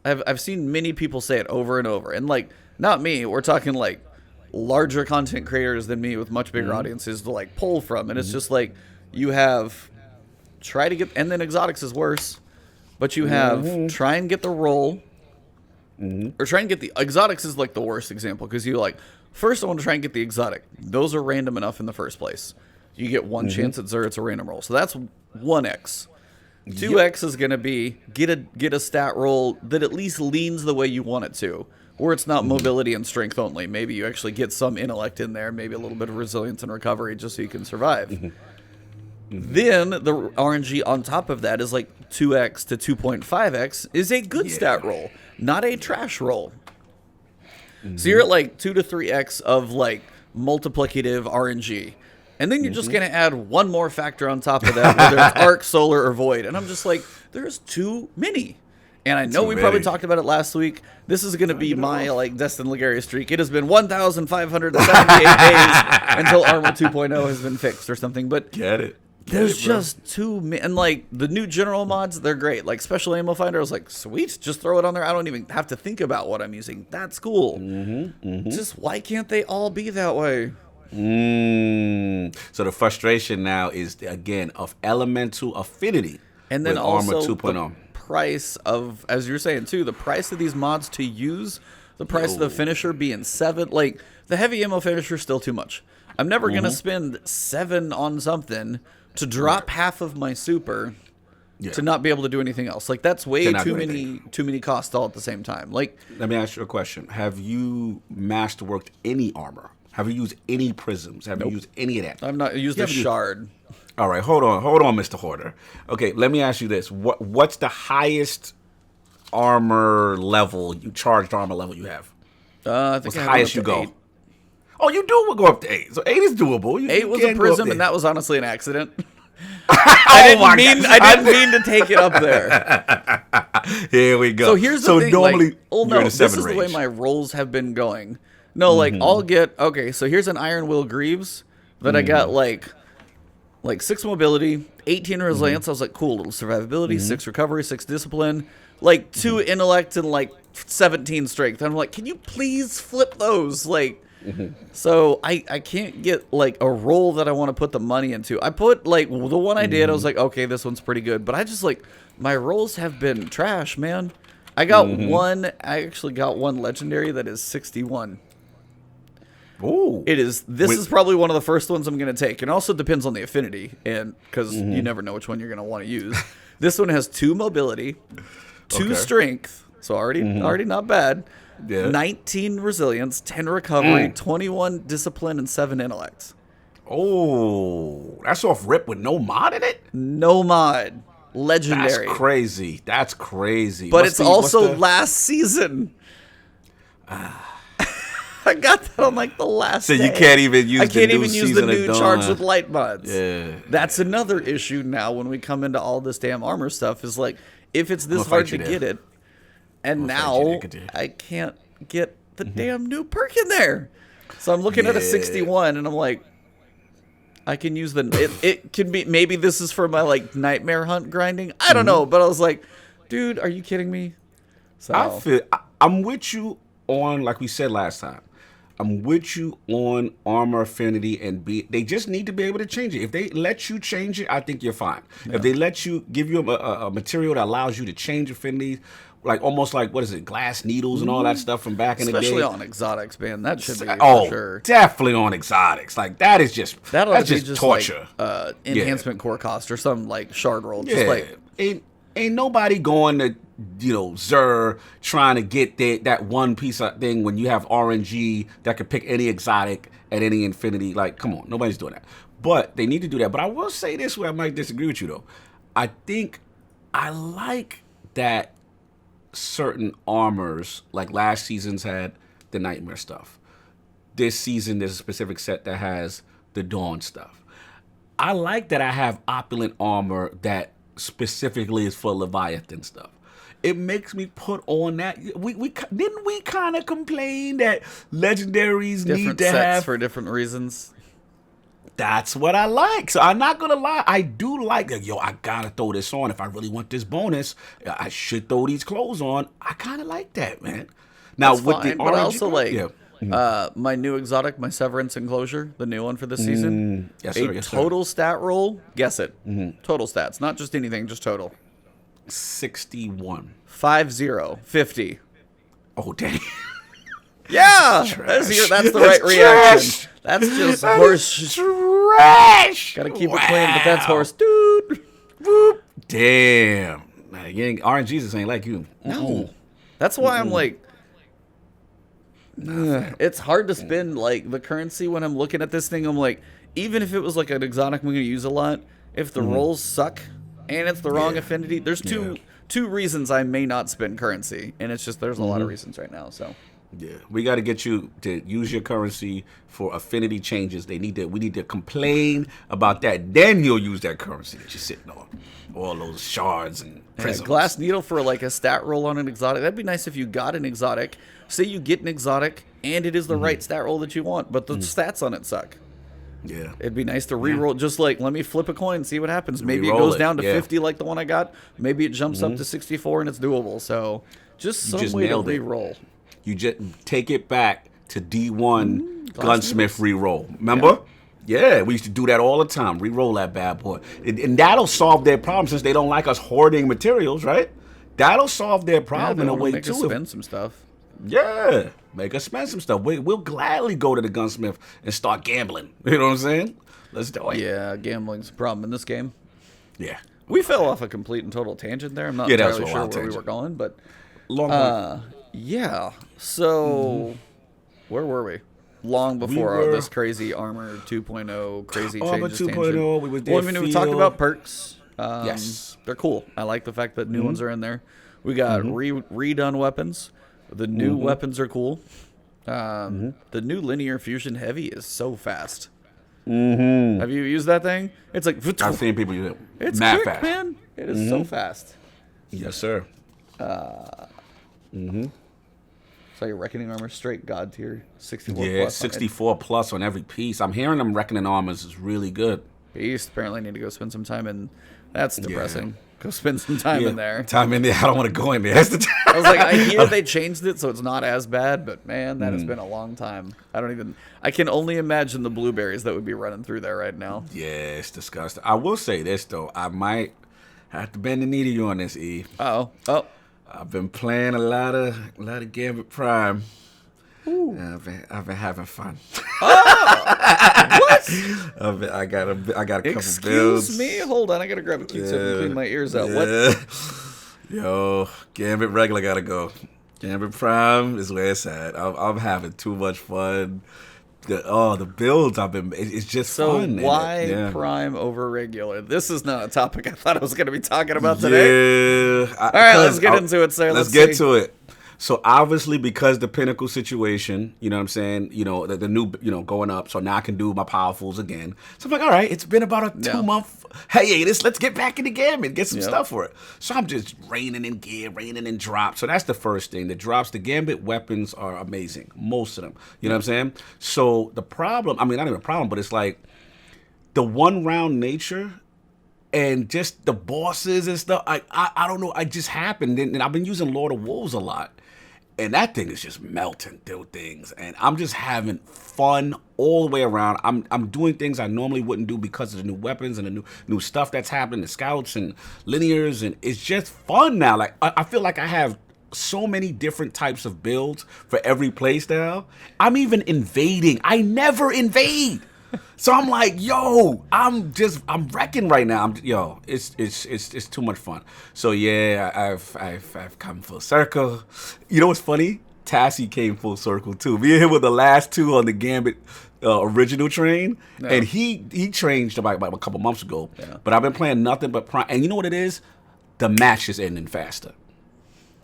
I've seen many people say it over and over, and like, not me. We're talking like larger content creators than me with much bigger audiences to like pull from, and it's just like you have try to get, and then exotics is worse, but you have try and get the roll, or try and get the exotics is like the worst example because you like first I want to try and get the exotic. Those are random enough in the first place. You get one chance at Xur, it's a random roll, so that's 1x. 2x is going to be get a stat roll that at least leans the way you want it to, or it's not mobility and strength only. Maybe you actually get some intellect in there, maybe a little bit of resilience and recovery just so you can survive. Then the RNG on top of that is like 2x to 2.5x is a good stat roll, not a trash roll. So you're at like 2 to 3x of like multiplicative RNG. And then you're just going to add one more factor on top of that, whether it's arc, solar, or void. And I'm just like, there's too many. And I know we probably talked about it last week. This is going to be my like Destin Legaria streak. It has been 1,578 days until Armor 2.0 has been fixed or something. But Get it. there's just too many. And like the new general mods, they're great. Like Special Ammo Finder, I was like, sweet, just throw it on there. I don't even have to think about what I'm using. That's cool. Just why can't they all be that way? So the frustration now is again of elemental affinity, and then with also Armor 2.0. the price of, as you're saying too, the price of these mods to use, the price of the finisher being 7. Like the heavy ammo finisher is still too much. I'm never gonna spend 7 on something to drop half of my super to not be able to do anything else. Like that's way too many costs all at the same time. Like, let me ask you a question: have you masterworked any armor? Have you used any prisms? Have you used any of that? I've not used a shard. All right, hold on, Mr. Hoarder. Okay, let me ask you this: what's the highest armor level charged armor level you have? I think what's the highest you go? 8. Oh, you do go up to 8. So 8 is doable. 8 was a prism, and that was honestly an accident. I didn't mean to take it up there. Here we go. So here's the thing. Normally, you're in a 7 this range. Is the way my rolls have been going. No, like I'll get so here's an Iron Will Greaves that I got like 6 mobility, 18 resilience. I was like, cool, little survivability, 6 recovery, 6 discipline, like 2 intellect and like 17 strength. And I'm like, can you please flip those? Like, so I can't get like a roll that I want to put the money into. I put like the one I did. I was like, okay, this one's pretty good. But I just like my rolls have been trash, man. I got one. I actually got one legendary that is 61. Ooh. It is. This is probably one of the first ones I'm going to take. It also depends on the affinity, and because you never know which one you're going to want to use. This one has 2 mobility, 2 strength, so already not bad. Yeah. 19 resilience, 10 recovery, 21 discipline, and 7 intellect. Oh, that's off rip with no mod in it? No mod. Legendary. That's crazy. But it's also last season. I got that on like the last day. So you can't even use the new charge with light mods. Yeah. That's another issue now when we come into all this damn armor stuff is like, if it's this hard to get it, and now I can't get the damn new perk in there. So I'm looking at a 61 and I'm like, I can use it can be, maybe this is for my like nightmare hunt grinding. I don't know, but I was like, dude, are you kidding me? So I'm with you on, like we said last time, I'm with you on armor affinity and they just need to be able to change it. If they let you change it, I think you're fine. Yeah. If they let you give you a material that allows you to change affinities, like almost like, what is it, glass needles and all that stuff from back in the day. Especially on exotics, man. That should be for sure. Definitely on exotics. Like that is just that's just torture. Like, enhancement core cost or some like shard roll. Yeah. Just like ain't nobody going to Xur trying to get that one piece of thing when you have RNG that could pick any exotic at any infinity. Like, come on, nobody's doing that. But they need to do that. But I will say this where I might disagree with you though. I think I like that certain armors, like last season's had the Nightmare stuff. This season, there's a specific set that has the Dawn stuff. I like that I have opulent armor that specifically is for Leviathan stuff. It makes me put on that. We didn't we kind of complain that legendaries Different need to sets have for different reasons. That's what I like. So I'm not gonna lie. I do like that. Yo, I gotta throw this on. If I really want this bonus, I should throw these clothes on. I kind of like that, man. Now That's with fine, the but I RNG also like my new exotic, my Severance Enclosure, the new one for this season. Yes, sir. A Yes, sir. total stat roll. Guess it. Total stats, not just anything, just total. 61. 50. Oh dang. Yeah, that's the right reaction. That's just horse trash. Gotta keep it clean, but that's horse, dude. Boop. Damn. Man, you ain't, RNGs ain't like you. No, that's why I'm like, it's hard to spend like the currency when I'm looking at this thing. I'm like, even if it was like an exotic I'm gonna use a lot, if the rolls suck and it's the wrong affinity, there's two reasons I may not spend currency, and it's just there's a lot of reasons right now. So. Yeah, we got to get you to use your currency for affinity changes. We need to complain about that. Then you'll use that currency that you're sitting on. All those shards and prisms. Glass needle for like a stat roll on an exotic. That'd be nice if you got an exotic. Say you get an exotic and it is the right stat roll that you want, but the stats on it suck. Yeah. It'd be nice to re-roll. Just like, let me flip a coin and see what happens. Maybe Re-roll it goes down to 50 like the one I got. Maybe it jumps up to 64 and it's doable. So just some way to re-roll. You just take it back to D1 Gunsmith re-roll. Remember? Yeah, we used to do that all the time. Re-roll that bad boy. And that'll solve their problem since they don't like us hoarding materials, right? That'll solve their problem in a way make too. Us spend some stuff. Yeah, make us spend some stuff. We'll gladly go to the gunsmith and start gambling. You know what I'm saying? Let's do it. Yeah, gambling's a problem in this game. Yeah. We fell off a complete and total tangent there. I'm not entirely sure where we were going, but yeah. So where were we? Long before this crazy Armor 2.0 crazy changes. 2.0. We was there. Well, I mean, we talked about perks. Yes, they're cool. I like the fact that new ones are in there. We got redone weapons. The new weapons are cool. The new linear fusion heavy is so fast. Have you used that thing? It's like I've seen people use it. It's mad quick, fast. man. It is so fast. Yes, sir. So your reckoning armor straight god tier 64 Yeah, plus 64 plus on every piece. I'm hearing them reckoning armors is really good. Beast apparently need to go spend some time in. That's depressing. Go spend some time in there. Time in there. I don't want to go in there. That's the time. I was like, I hear they changed it so it's not as bad, but man, that has been a long time. I can only imagine the blueberries that would be running through there right now. Yeah, it's disgusting. I will say this though. I might have to bend the knee to you on this, E. Oh. I've been playing a lot of Gambit Prime. I've been having fun. What? I got a couple Excuse builds. me? Hold on, I gotta grab a Q-tip and clean my ears out. What? Yo, Gambit regular gotta go. Gambit Prime is where it's at. I'm having too much fun. The builds it's just fun. So why Prime over regular? This is not a topic I thought I was going to be talking about today. Yeah. All right, let's get into it, sir. Let's get to it. So obviously, because the pinnacle situation, you know what I'm saying, the new, going up, so now I can do my powerfuls again. So I'm like, all right, it's been about a 2-month hiatus. Let's get back in the Gambit, get some stuff for it. So I'm just reining in gear, reining in drop. So that's the first thing. The drops, the Gambit weapons are amazing, most of them. You know what I'm saying? So the problem, not even a problem, but it's like the one-round nature and just the bosses and stuff. I don't know. I just happened, and I've been using Lord of Wolves a lot. And that thing is just melting through things. And I'm just having fun all the way around. I'm doing things I normally wouldn't do because of the new weapons and the new stuff that's happening, the scouts and linears. And it's just fun now. Like, I feel like I have so many different types of builds for every playstyle. I'm even invading. I never invade. So I'm like, yo, I'm wrecking right now. It's too much fun. So yeah, I've come full circle. You know what's funny? Tassie came full circle too. Me and him were the last two on the Gambit original train, Yeah. and he changed about a couple months ago. Yeah. But I've been playing nothing but Prime, and you know what it is? The match is ending faster.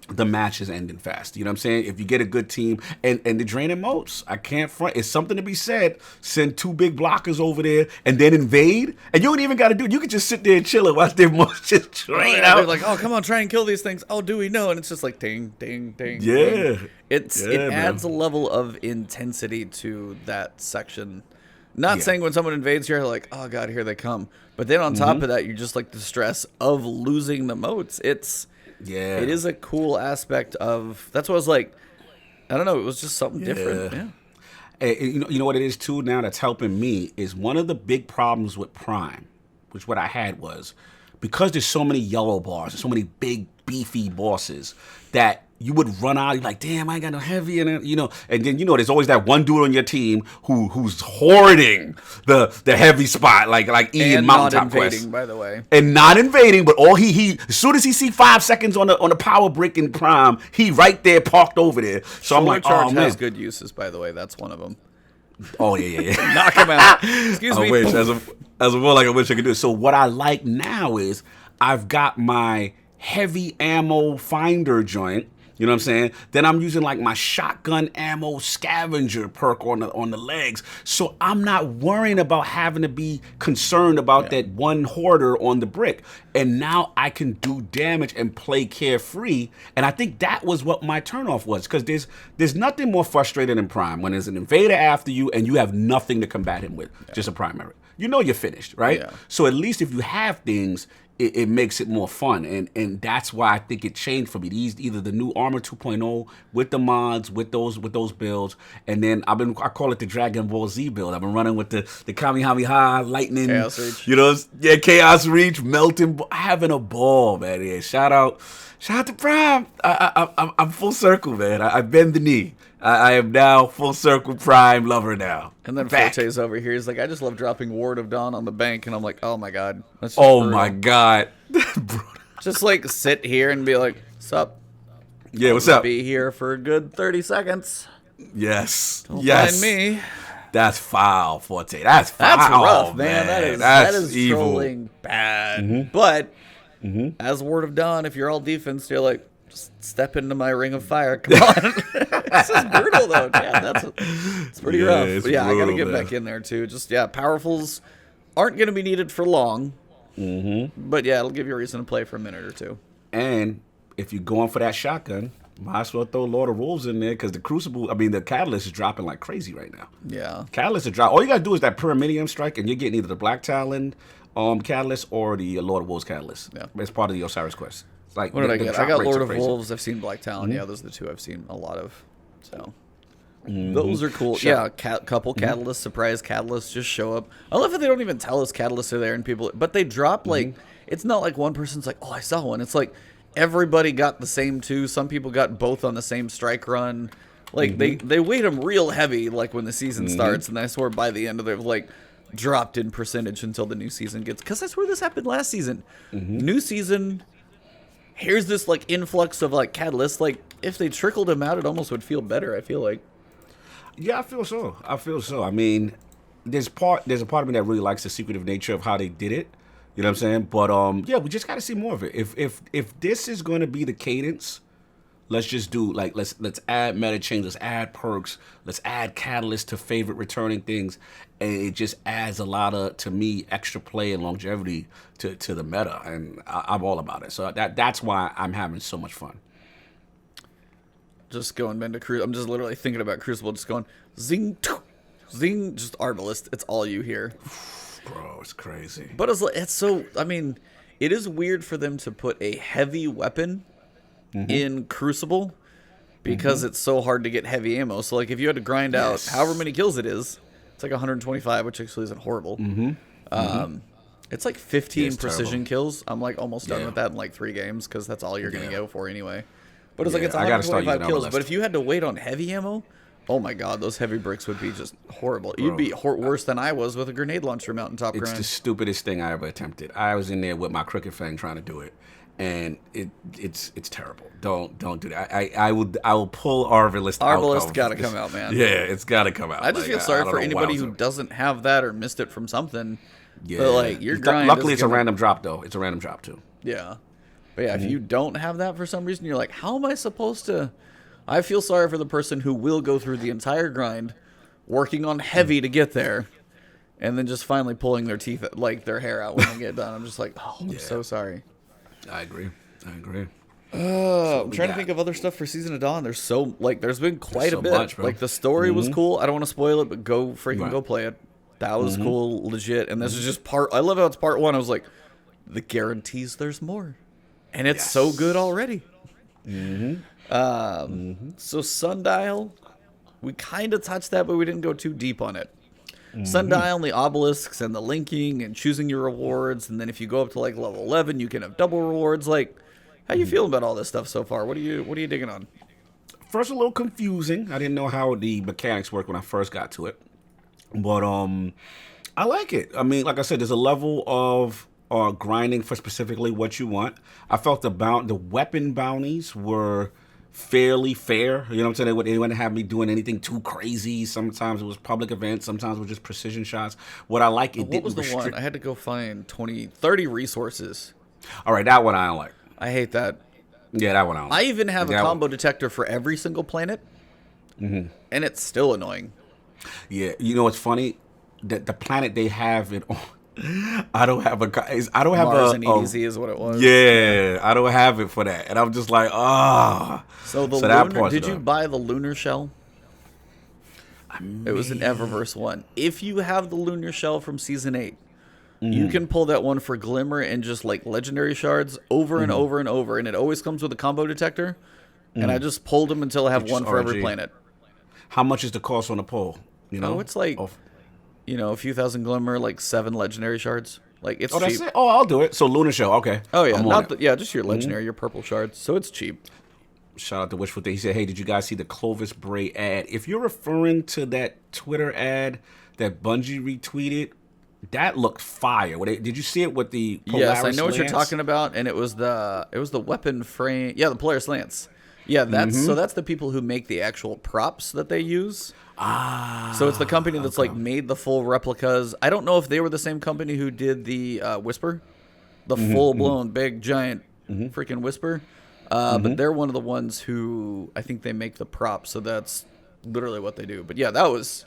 The match is ending fast. You know what I'm saying? If you get a good team and the draining modes, I can't front. It's something to be said. Send 2 big blockers over there and then invade. And you don't even got to do it. You can just sit there and chill and watch their modes just drain out. They're like, oh, come on, try and kill these things. Oh, do we know? And it's just like ding, ding, ding. Yeah. Ding. It adds a level of intensity to that section. Not saying when someone invades, you're like, oh, God, here they come. But then on top of that, you're just like the stress of losing the moats. It is a cool aspect of. That's what I was like. I don't know. It was just something different. Yeah. And you know what it is too. Now that's helping me is one of the big problems with Prime, which what I had was because there's so many yellow bars, and so many big beefy bosses that you would run out. You're like, damn, I ain't got no heavy in it, And then there's always that one dude on your team who's hoarding the heavy spot, like Ian Mountaintop Quest, by the way, and not invading. But all he as soon as he see 5 seconds on the power brick in Prime, he right there parked over there. So I'm like, Charge oh man, has good uses, by the way. That's one of them. Oh yeah. Knock him out. Excuse me. I wish as a more like I wish I could do it. So what I like now is I've got my heavy ammo finder joint. You know what I'm saying? Then I'm using like my shotgun ammo scavenger perk on the legs. So I'm not worrying about having to be concerned about that one hoarder on the brick. And now I can do damage and play carefree. And I think that was what my turnoff was. Because there's nothing more frustrating than Prime when there's an invader after you and you have nothing to combat him with. Just a primary. You know you're finished, right? Yeah. So at least if you have things, it makes it more fun, and that's why I think it changed for me. Either the new Armor 2.0 with the mods, with those builds, and then I call it the Dragon Ball Z build. I've been running with the Kamehameha, Lightning, Chaos Reach. Chaos Reach, melting, having a ball, man. Yeah, shout out to Prime. I'm full circle, man. I bend the knee. I am now full circle Prime lover now. And then Forte's over here. He's like, I just love dropping Ward of Dawn on the bank. And I'm like, oh my God. That's just brutal. My God. Just like sit here and be like, sup? Yeah, what's up? Be here for a good 30 seconds. Yes. Don't mind me. That's foul, Forte. That's foul. That's rough, man. That is evil. Trolling bad. But as Ward of Dawn, if you're all defense, you're like, just step into my ring of fire. Come on. This is brutal, though. Yeah, it's pretty rough. But brutal, I got to get back in there, too. Just, powerfuls aren't going to be needed for long. But, it'll give you a reason to play for a minute or two. And if you're going for that shotgun, might as well throw Lord of Wolves in there because the Catalyst is dropping like crazy right now. Yeah. Catalyst is dropping. All you got to do is that Pyramidium strike, and you're getting either the Black Talon Catalyst or the Lord of Wolves Catalyst. Yeah. It's part of the Osiris quest. Like, what did I get? I got Lord of Wolves. I've seen Black Talon. Yeah, those are the two I've seen a lot of. So those are cool. Sure. Yeah, couple catalysts, surprise catalysts just show up. I love that they don't even tell us catalysts are there and people, but they drop like it's not like one person's like, oh, I saw one. It's like everybody got the same two. Some people got both on the same strike run. Like they weight them real heavy. Like when the season starts, and I swear by the end of it, like dropped in percentage until the new season gets. Because that's where this happened last season. New season. Here's this like influx of like catalysts. Like if they trickled them out, it almost would feel better. I feel like. Yeah, I feel so. I mean, there's a part of me that really likes the secretive nature of how they did it. You know what I'm saying? But we just got to see more of it. If this is going to be the cadence, let's just do like let's add meta change, let's add perks, let's add catalysts to favorite returning things, and it just adds a lot of, to me, extra play and longevity to the meta, and I'm all about it. So that's why I'm having so much fun. Just going into Crucible. I'm just literally thinking about Crucible, just going zing, zing, just Arbalest. It's all you hear. Bro, it's crazy. But it's so, I mean, it is weird for them to put a heavy weapon in Crucible because it's so hard to get heavy ammo. So, like, if you had to grind out however many kills it is, it's like 125, which actually isn't horrible. It's like 15 precision kills. I'm, like, almost done with that in, like, 3 games because that's all you're going to go for anyway. But it's like it's 125 kills. But if you had to wait on heavy ammo, oh my God, those heavy bricks would be just horrible. Bro, you'd be worse than I was with a grenade launcher mountaintop grind. It's the stupidest thing I ever attempted. I was in there with my crooked fang trying to do it, and it's terrible. Don't do that. I will pull Arbalest out. Arbalest got to come out, man. Yeah, it's got to come out. I just feel sorry for anybody who doesn't have that or missed it from something. Yeah. But like your grind. Luckily, it's a random drop though. It's a random drop too. Yeah. But yeah, if you don't have that for some reason, you're like, how am I supposed to? I feel sorry for the person who will go through the entire grind, working on heavy to get there, and then just finally pulling their teeth, like their hair out when they get done. I'm just like, oh, I'm so sorry. I agree. I'm trying to think of other stuff for Season of Dawn. There's been quite a bit. Much, like the story was cool. I don't want to spoil it, but go play it. That was cool, legit. And this is just I love how it's part 1. I was like, the guarantees there's more, and it's so good already. So Sundial, we kind of touched that, but we didn't go too deep on it. Sundial and the obelisks and the linking and choosing your rewards, and then if you go up to like level 11, you can have double rewards. Like, how you feeling about all this stuff so far? What are you digging on? First, a little confusing. I didn't know how the mechanics work when I first got to it, but I like it. I mean, like I said, there's a level of grinding for specifically what you want. I felt the weapon bounties were fairly fair. You know what I'm saying? They wouldn't have me doing anything too crazy. Sometimes it was public events. Sometimes it was just precision shots. What I like, what was the one? I had to go find 30 resources. All right, that one I don't like. I hate that. Yeah, that one I don't like. I even have a combo detector for every single planet, and it's still annoying. Yeah, you know what's funny? The planet they have it on. I don't have Mars and EDZ is what it was. Yeah, I don't have it for that, and I'm just like, So did you buy the lunar shell? It was an Eververse one. If you have the lunar shell from Season 8, you can pull that one for Glimmer and just like legendary shards over and over and over, and it always comes with a combo detector. And I just pulled them until I have one for every planet. How much is the cost on the pull? You know, it's like a few thousand Glimmer, like 7 legendary shards. Like it's cheap. That's it. Oh, I'll do it. So lunar shell, okay. Oh yeah, just your legendary, your purple shards. So it's cheap. Shout out to Wishful Day. He said, "Hey, did you guys see the Clovis Bray ad? If you're referring to that Twitter ad that Bungie retweeted, that looked fire. Did you see it with the Polaris Yes, I know what lance? you're talking about, and it was the weapon frame. Yeah, the Polaris lance. Yeah, that's the people who make the actual props that they use. So it's the company that's like made the full replicas. I don't know if they were the same company who did the Whisper, the full blown big giant freaking Whisper. But they're one of the ones who I think they make the props. So that's literally what they do. But yeah, that was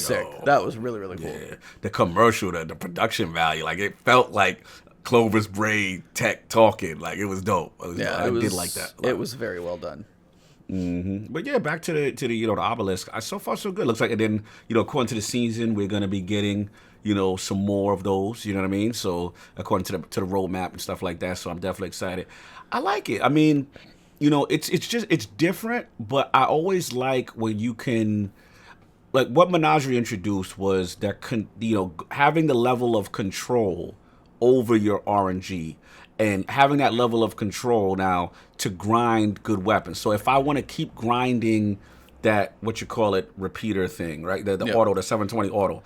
sick. That was really, really cool. Yeah. The commercial, the production value, like it felt like Clovis Bray tech talking. Like it was dope. I did like that. It was very well done. But yeah, back to the the obelisk. So far so good. Looks like, and then according to the season, we're gonna be getting some more of those. You know what I mean? So according to the roadmap and stuff like that. So I'm definitely excited. I like it. I mean, it's different, but I always like when you can. Like what Menagerie introduced was that having the level of control over your RNG. And having that level of control now to grind good weapons. So if I want to keep grinding that, repeater thing, right? The auto, the 720 auto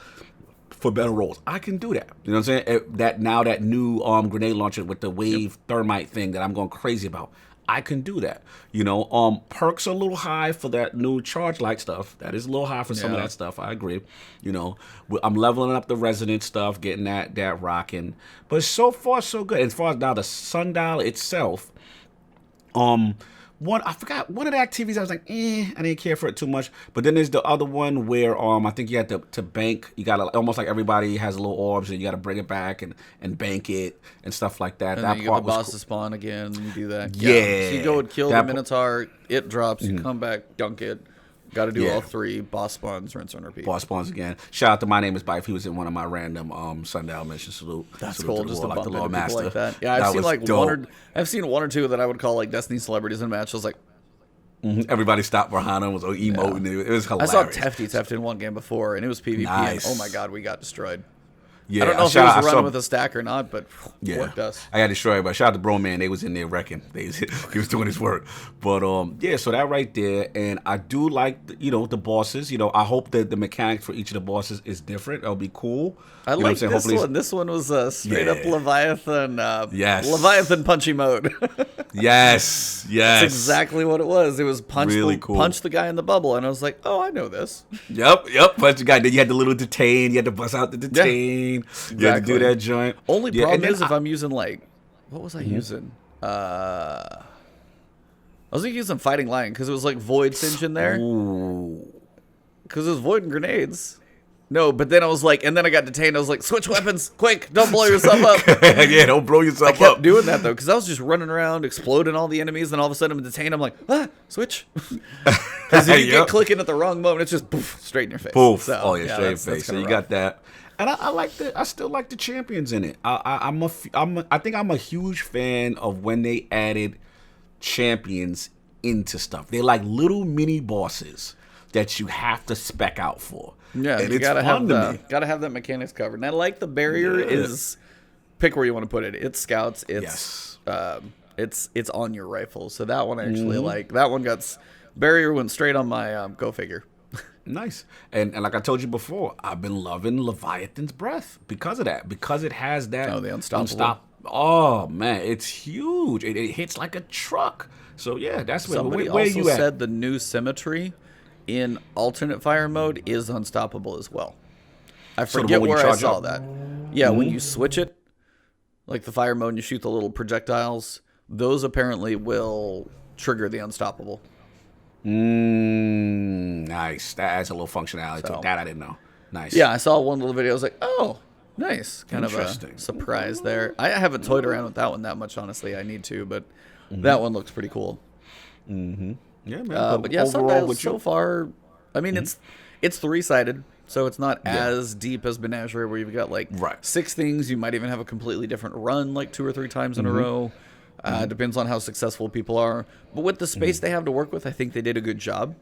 for better rolls, I can do that. You know what I'm saying? That new grenade launcher with the wave thermite thing that I'm going crazy about, I can do that. Perks are a little high for that new charge light stuff. That is a little high for some of that stuff. I agree. I'm leveling up the resonant stuff, getting that rocking. But so far so good. As far as now the sundial itself, I forgot one of the activities. I was like, I didn't care for it too much. But then there's the other one where I think you had to bank. You gotta almost like everybody has little orbs, and you gotta bring it back and bank it and stuff like that. And that then you part get the boss cool. to spawn again. And you do that. Yeah. So you go and kill the Minotaur. It drops. You come back, dunk it. Got to do all 3 boss spawns, rinse and repeat. Boss spawns again. Shout out to My Name Is Bife. He was in one of my random sundial missions. Salute. That's Salute cool. Just to bump into people like that. Yeah, I've seen one or two that I would call like Destiny celebrities in a match. I was like, everybody stopped behind him, was emoting. It was hilarious. I saw Tefty in one game before, and it was PvP. Nice. And oh my god, we got destroyed. Yeah, I don't know if he was running with a stack or not, but worked us. I got to destroy it, but shout out to Bro Man. They was in there wrecking. He was doing his work. But yeah, so that right there, and I do like the bosses. I hope that the mechanics for each of the bosses is different. That'll be cool. I like this one. This one was straight up Leviathan. Yes. Leviathan punchy mode. Yes. That's exactly what it was. It was punch the guy in the bubble, and I was like, oh, I know this. Yep. Punch the guy. Then you had the little detain. You had to bust out the detain. Exactly. You had to do that joint. Only problem is if I'm using what was I using? I was using Fighting Lion because it was like Void Singe in there. Because it was Void and grenades. No, but then I was like, and then I got detained. I was like, switch weapons, quick! Don't blow yourself up. Yeah, don't blow yourself up. I kept doing that though, because I was just running around, exploding all the enemies, and all of a sudden I'm detained. I'm like, switch. Because if you get clicking at the wrong moment, it's just poof, straight in your face. Poof! So, Straight in your face. So you got that, and I still like the champions in it. I think I'm a huge fan of when they added champions into stuff. They're like little mini bosses that you have to spec out for. Yeah, and you gotta have that mechanics covered. And I like the barrier is pick where you want to put it. It's scouts. It's it's on your rifle. So that one I actually like. That one barrier went straight on my go figure. Nice. And like I told you before, I've been loving Leviathan's Breath because of that. Because it has that the unstoppable. Oh man, it's huge. It hits like a truck. So yeah, that's where Somebody where also you at? said the new symmetry in alternate fire mode is unstoppable as well. I forget where I saw that. Yeah, when you switch it, like the fire mode and you shoot the little projectiles, those apparently will trigger the unstoppable. Nice. That adds a little functionality to it. That I didn't know. Nice. Yeah, I saw one little video. I was like, oh, nice. Kind of a surprise there. I haven't toyed around with that one that much, honestly. I need to, but that one looks pretty cool. Yeah, man. But yeah, overall, so far, I mean, it's 3-sided, so it's not as deep as Menagerie, where you've got like 6 things. You might even have a completely different run, like 2 or 3 times in a row. Depends on how successful people are. But with the space they have to work with, I think they did a good job.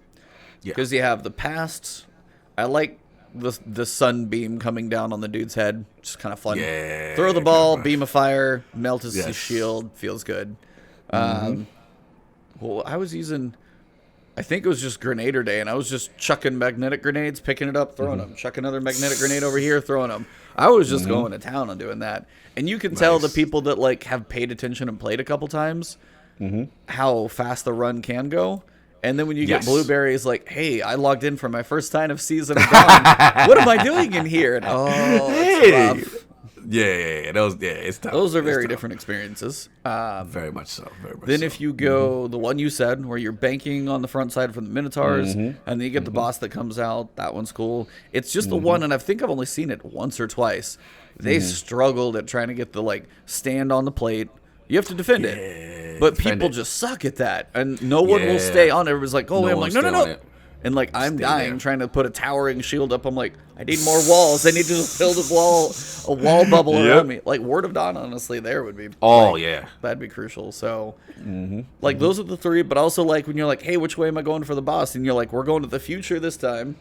Because you have the past. I like the sunbeam coming down on the dude's head. Just kind of fun. Yeah, Throw the ball, beam of fire, melt his shield. Feels good. Well, I was using, I think it was just Grenader Day, and I was just chucking magnetic grenades, picking it up, throwing them. Chuck another magnetic grenade over here, throwing them. I was just going to town on doing that. And you can tell the people that like have paid attention and played a couple times how fast the run can go. And then when you get blueberries, like, hey, I logged in for my first time of Season of Dawn. What am I doing in here? And, it's rough. It's tough. Those are very different experiences. Very much so. Then if you go the one you said, where you're banking on the front side from the Minotaurs, and then you get the boss that comes out, that one's cool. It's just the one, and I think I've only seen it once or twice. They struggled at trying to get the like stand on the plate. You have to defend it, but people just suck at that, and no one will stay on it. Everybody's like, "Oh," I'm like, "No." And like I'm dying trying to put a towering shield up. I'm like, I need more walls. I need to just build a wall bubble around me. Like Word of Dawn, honestly, there would be. That'd be crucial. So, like those are the 3. But also like when you're like, hey, which way am I going for the boss? And you're like, we're going to the future this time,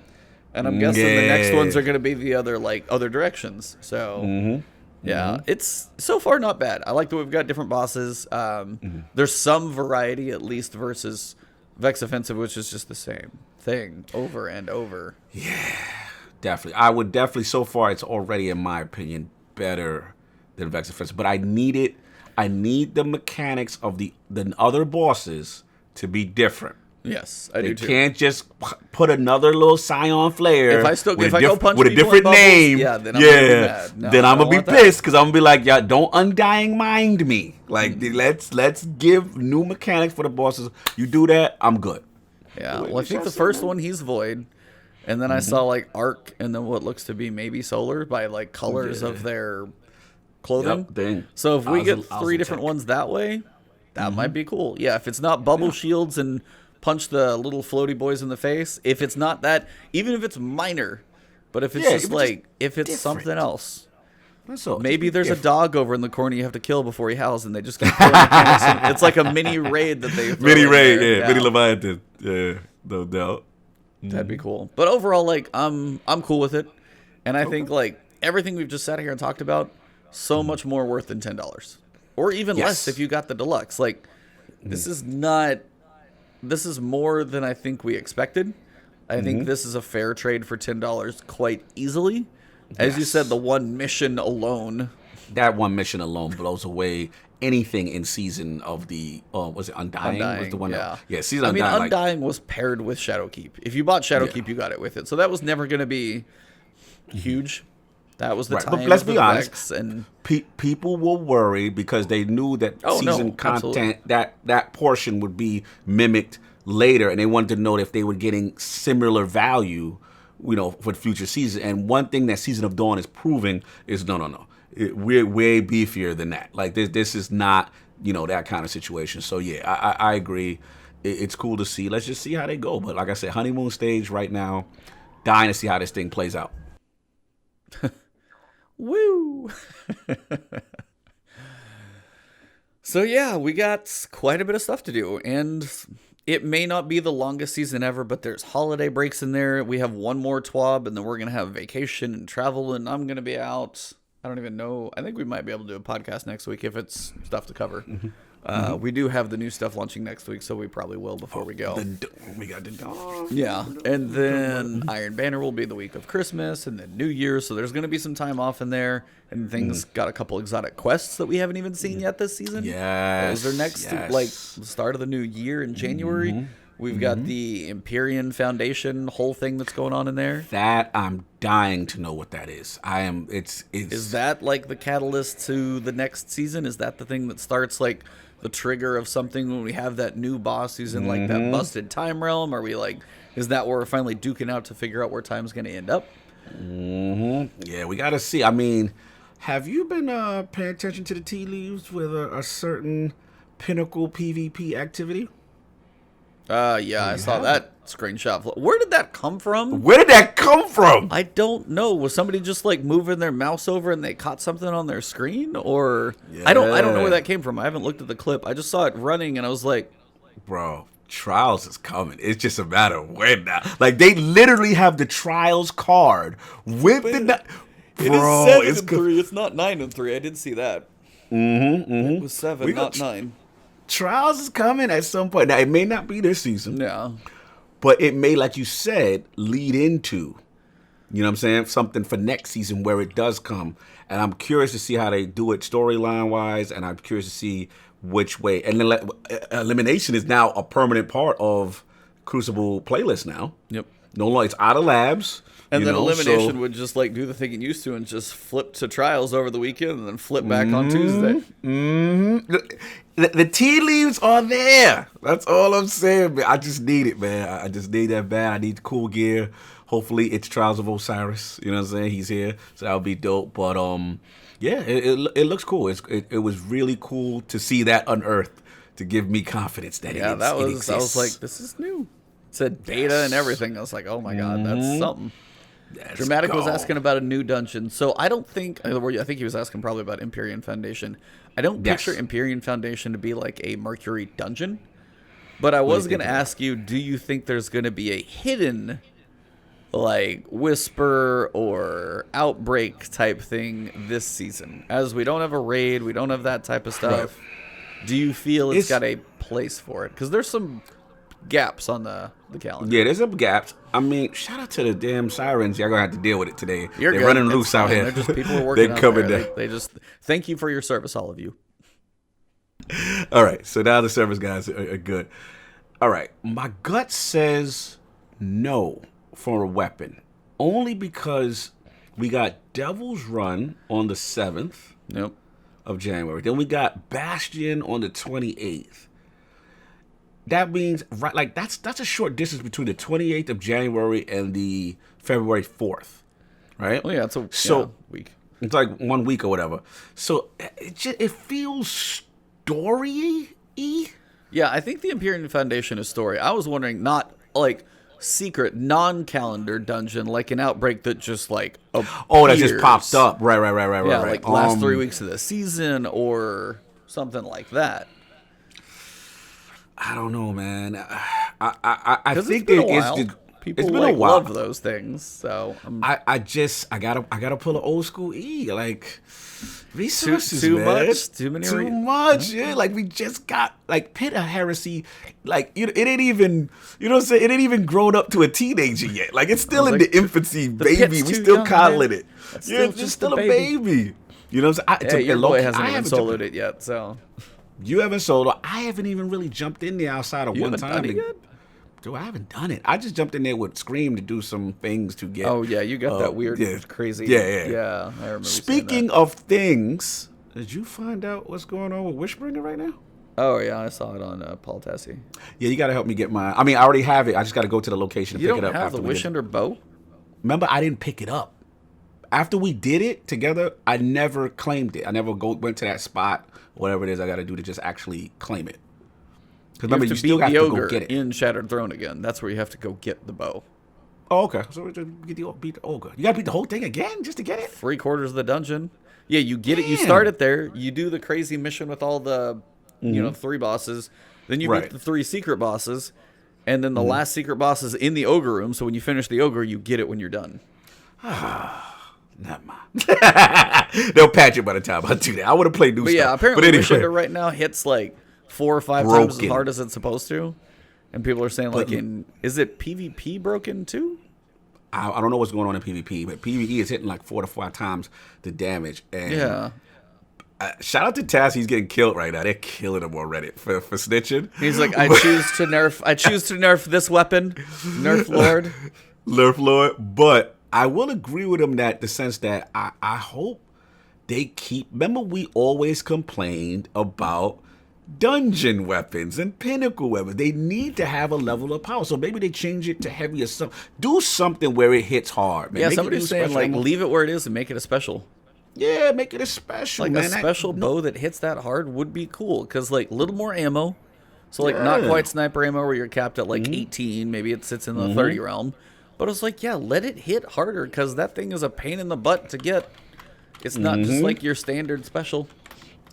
and I'm guessing the next ones are going to be the other directions. So. Yeah, it's so far not bad. I like that we've got different bosses. There's some variety, at least, versus Vex Offensive, which is just the same thing over and over. Yeah, definitely. I would definitely, so far, it's already, in my opinion, better than Vex Offensive. But I need the mechanics of the other bosses to be different. Yes, I do too. You can't just put another little Scion Flare if I go punch with a different bubbles, name. Yeah, then I'm gonna be mad. No, then I'm gonna be pissed because I'm gonna be like, yeah, don't Undying Mind me. Like, let's give new mechanics for the bosses. You do that, I'm good. Yeah, well, I think the first one he's Void, and then I saw like Arc, and then what looks to be maybe Solar by like colors of their clothing. So if we get 3 different ones that way, that might be cool. Yeah, if it's not bubble shields and punch the little floaty boys in the face. If it's not that, even if it's minor, but if it's if it's something else, maybe there's a dog over in the corner you have to kill before he howls, and they just keep killing the It's like a mini raid that they throw mini Leviathan, no doubt. That'd be cool. But overall, like I'm cool with it, and I think like everything we've just sat here and talked about, so much more worth than $10. Or even less if you got the deluxe. Like, this is more than I think we expected. I think this is a fair trade for $10 quite easily. As you said, the one mission alone. That one mission alone blows away anything in season of the was it Undying? Was the one season Undying. I mean, Undying was paired with Shadowkeep. If you bought Shadowkeep, you got it with it. So that was never going to be huge. That was the time. But let's be honest. And people were worried because they knew that season content, that portion would be mimicked later, and they wanted to know if they were getting similar value, for the future season. And one thing that Season of Dawn is proving is no. We're way beefier than that. Like this is not, that kind of situation. So yeah, I agree. It's cool to see. Let's just see how they go. But like I said, honeymoon stage right now. Dying to see how this thing plays out. Woo! So yeah, we got quite a bit of stuff to do, and it may not be the longest season ever, but there's holiday breaks in there. We have one more TWAB, and then we're going to have vacation and travel, and I'm going to be out. I don't even know. I think we might be able to do a podcast next week if it's stuff to cover. We do have the new stuff launching next week, so we probably will before we go. We got the Dawn. Yeah, and then Iron Banner will be the week of Christmas, and then New Year's, so there's going to be some time off in there, and things got a couple exotic quests that we haven't even seen yet this season. Yes. Those are next, the start of the new year in January. We've got the Empyrean Foundation whole thing that's going on in there. That I'm dying to know what that is. It's Is that like the catalyst to the next season? Is that the thing that starts like the trigger of something when we have that new boss who's in like that busted time realm? Are we like, is that where we're finally duking out to figure out where time's going to end up? Yeah, we got to see. I mean, have you been paying attention to the tea leaves with a certain pinnacle PvP activity? I saw that screenshot. Where did that come from? I don't know. Was somebody just like moving their mouse over and they caught something on their screen, or I don't know where that came from. I haven't looked at the clip. I just saw it running and I was like, bro, Trials is coming. It's just a matter of when now. Like they literally have the Trials card with the. It is 7-3. It's not 9-3. I did see that. It was 7, not 9. Trials is coming at some point. Now, it may not be this season. Yeah. But it may, like you said, lead into, you know what I'm saying, something for next season where it does come. And I'm curious to see how they do it storyline-wise, and I'm curious to see which way. And then elimination is now a permanent part of Crucible playlist now. Yep. No longer, it's out of labs. And then elimination would just like do the thing it used to and just flip to Trials over the weekend and then flip back on Tuesday. The tea leaves are there. That's all I'm saying, man. I just need it, man. I just need that bad. I need cool gear. Hopefully it's Trials of Osiris. You know what I'm saying? He's here, so that'll be dope. But yeah, it looks cool. It was really cool to see that unearthed to give me confidence that it exists. I was like, this is new. It said beta and everything. I was like, oh my god, that's something. Dramatic was asking about a new dungeon. So I don't think, I think he was asking probably about Empyrean Foundation. I don't picture Empyrean Foundation to be like a Mercury dungeon. But I was going to ask you, do you think there's going to be a hidden like Whisper or Outbreak type thing this season? As we don't have a raid, we don't have that type of stuff. Right. Do you feel it's got a place for it? Because there's some gaps on the calendar. Yeah, there's some gaps. I mean, shout out to the damn sirens. Y'all gonna have to deal with it today. They're running loose out here. They're just people are working. They're coming down. They just thank you for your service, all of you. All right, so now the service guys are good. All right, my gut says no for a weapon, only because we got Devil's Run on the 7th of January. Then we got Bastion on the 28th. That means that's a short distance between the 28th of January and the February 4th, right? Oh yeah, it's a week. It's like 1 week or whatever. So it feels story-y. Yeah, I think the Empyrean Foundation is story. I was wondering, not like secret, non-calendar dungeon like an Outbreak that just like that just popped up. Right. Yeah, like last 3 weeks of the season or something like that. I don't know, man. I think there is. People It's been a while. love those things. So I gotta pull an old school E. Like resources, too man. much, too many. Too much. Yeah, like we just got like Pit of Heresy. Like it ain't even, you know what I'm saying? It ain't even grown up to a teenager yet. Like it's still in the infancy, baby. We still coddling it. Yeah, it's just still a baby. You know what I'm saying? Your boy hasn't even soloed it yet, so. You haven't soloed. I haven't even really jumped in there outside of You one haven't time. done it yet? Dude, I haven't done it. I just jumped in there with Scream to do some things to get. Oh yeah, you got that weird, crazy. Yeah. Yeah, I remember. Speaking of things, did you find out what's going on with Wishbringer right now? Oh yeah, I saw it on Paul Tassi. Yeah, you got to help me get mine. I mean, I already have it. I just got to go to the location and pick it up. You don't have the Wish Under bow? Remember, I didn't pick it up. After we did it together, I never claimed it. I never went to that spot, whatever it is I got to do to just actually claim it. Because remember, you still have to go get it in Shattered Throne again. That's where you have to go get the bow. Oh, okay. So we just beat the ogre. You got to beat the whole thing again just to get it? 3/4 of the dungeon. Yeah, you get it. You start it there. You do the crazy mission with all the, 3 bosses. Then you beat the 3 secret bosses. And then the last secret boss is in the ogre room. So when you finish the ogre, you get it when you're done. Never mind. They'll patch it by the time I do that. I would have played new stuff. Yeah, apparently Wish Under right now hits like 4 or 5 times as hard as it's supposed to. And people are saying is it PvP broken too? I don't know what's going on in PvP, but PvE is hitting like 4 to 5 times the damage. And yeah. Shout out to Taz, he's getting killed right now. They're killing him on Reddit for snitching. He's like, I choose to nerf this weapon, Nerf Lord. Nerf Lord. But I will agree with him that the sense that I hope they keep. Remember, we always complained about dungeon weapons and pinnacle weapons. They need to have a level of power. So maybe they change it to heavy or something. Do something where it hits hard, man. Yeah, somebody's saying like leave it where it is and make it a special. Yeah, make it a special. Like man. a special bow that hits that hard would be cool because like a little more ammo. So like not quite sniper ammo where you're capped at like 18. Maybe it sits in the 30 realm. But it's like, yeah, let it hit harder because that thing is a pain in the butt to get. It's not just like your standard special.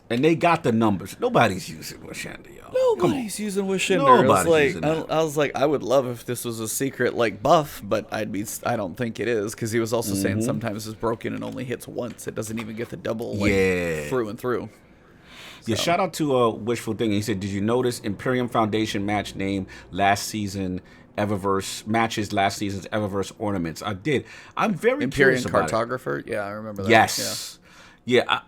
And they got the numbers. Nobody's using Wish Under, y'all. Nobody's using Wish Under. I was like, I would love if this was a secret like buff, but I don't think it is because he was also saying sometimes it's broken and only hits once. It doesn't even get the double through and through. Yeah, shout out to Wishful Thinking. He said, "Did you notice Imperium Foundation match name last season Eververse matches last season's Eververse ornaments?" I did. I'm very curious about Cartographer. Yeah, I remember that. Yes. Yeah.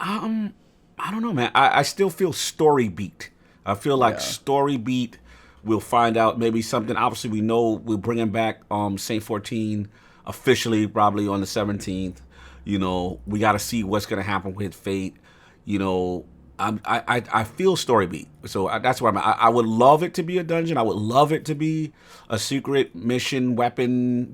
I don't know, man. I still feel story beat. I feel like story beat. We'll find out maybe something. Obviously, we know we're bringing back Saint 14 officially probably on the 17th. You know, we got to see what's going to happen with Fate. You know, I feel story beat. So that's where I'm at. I would love it to be a dungeon. I would love it to be a secret mission weapon,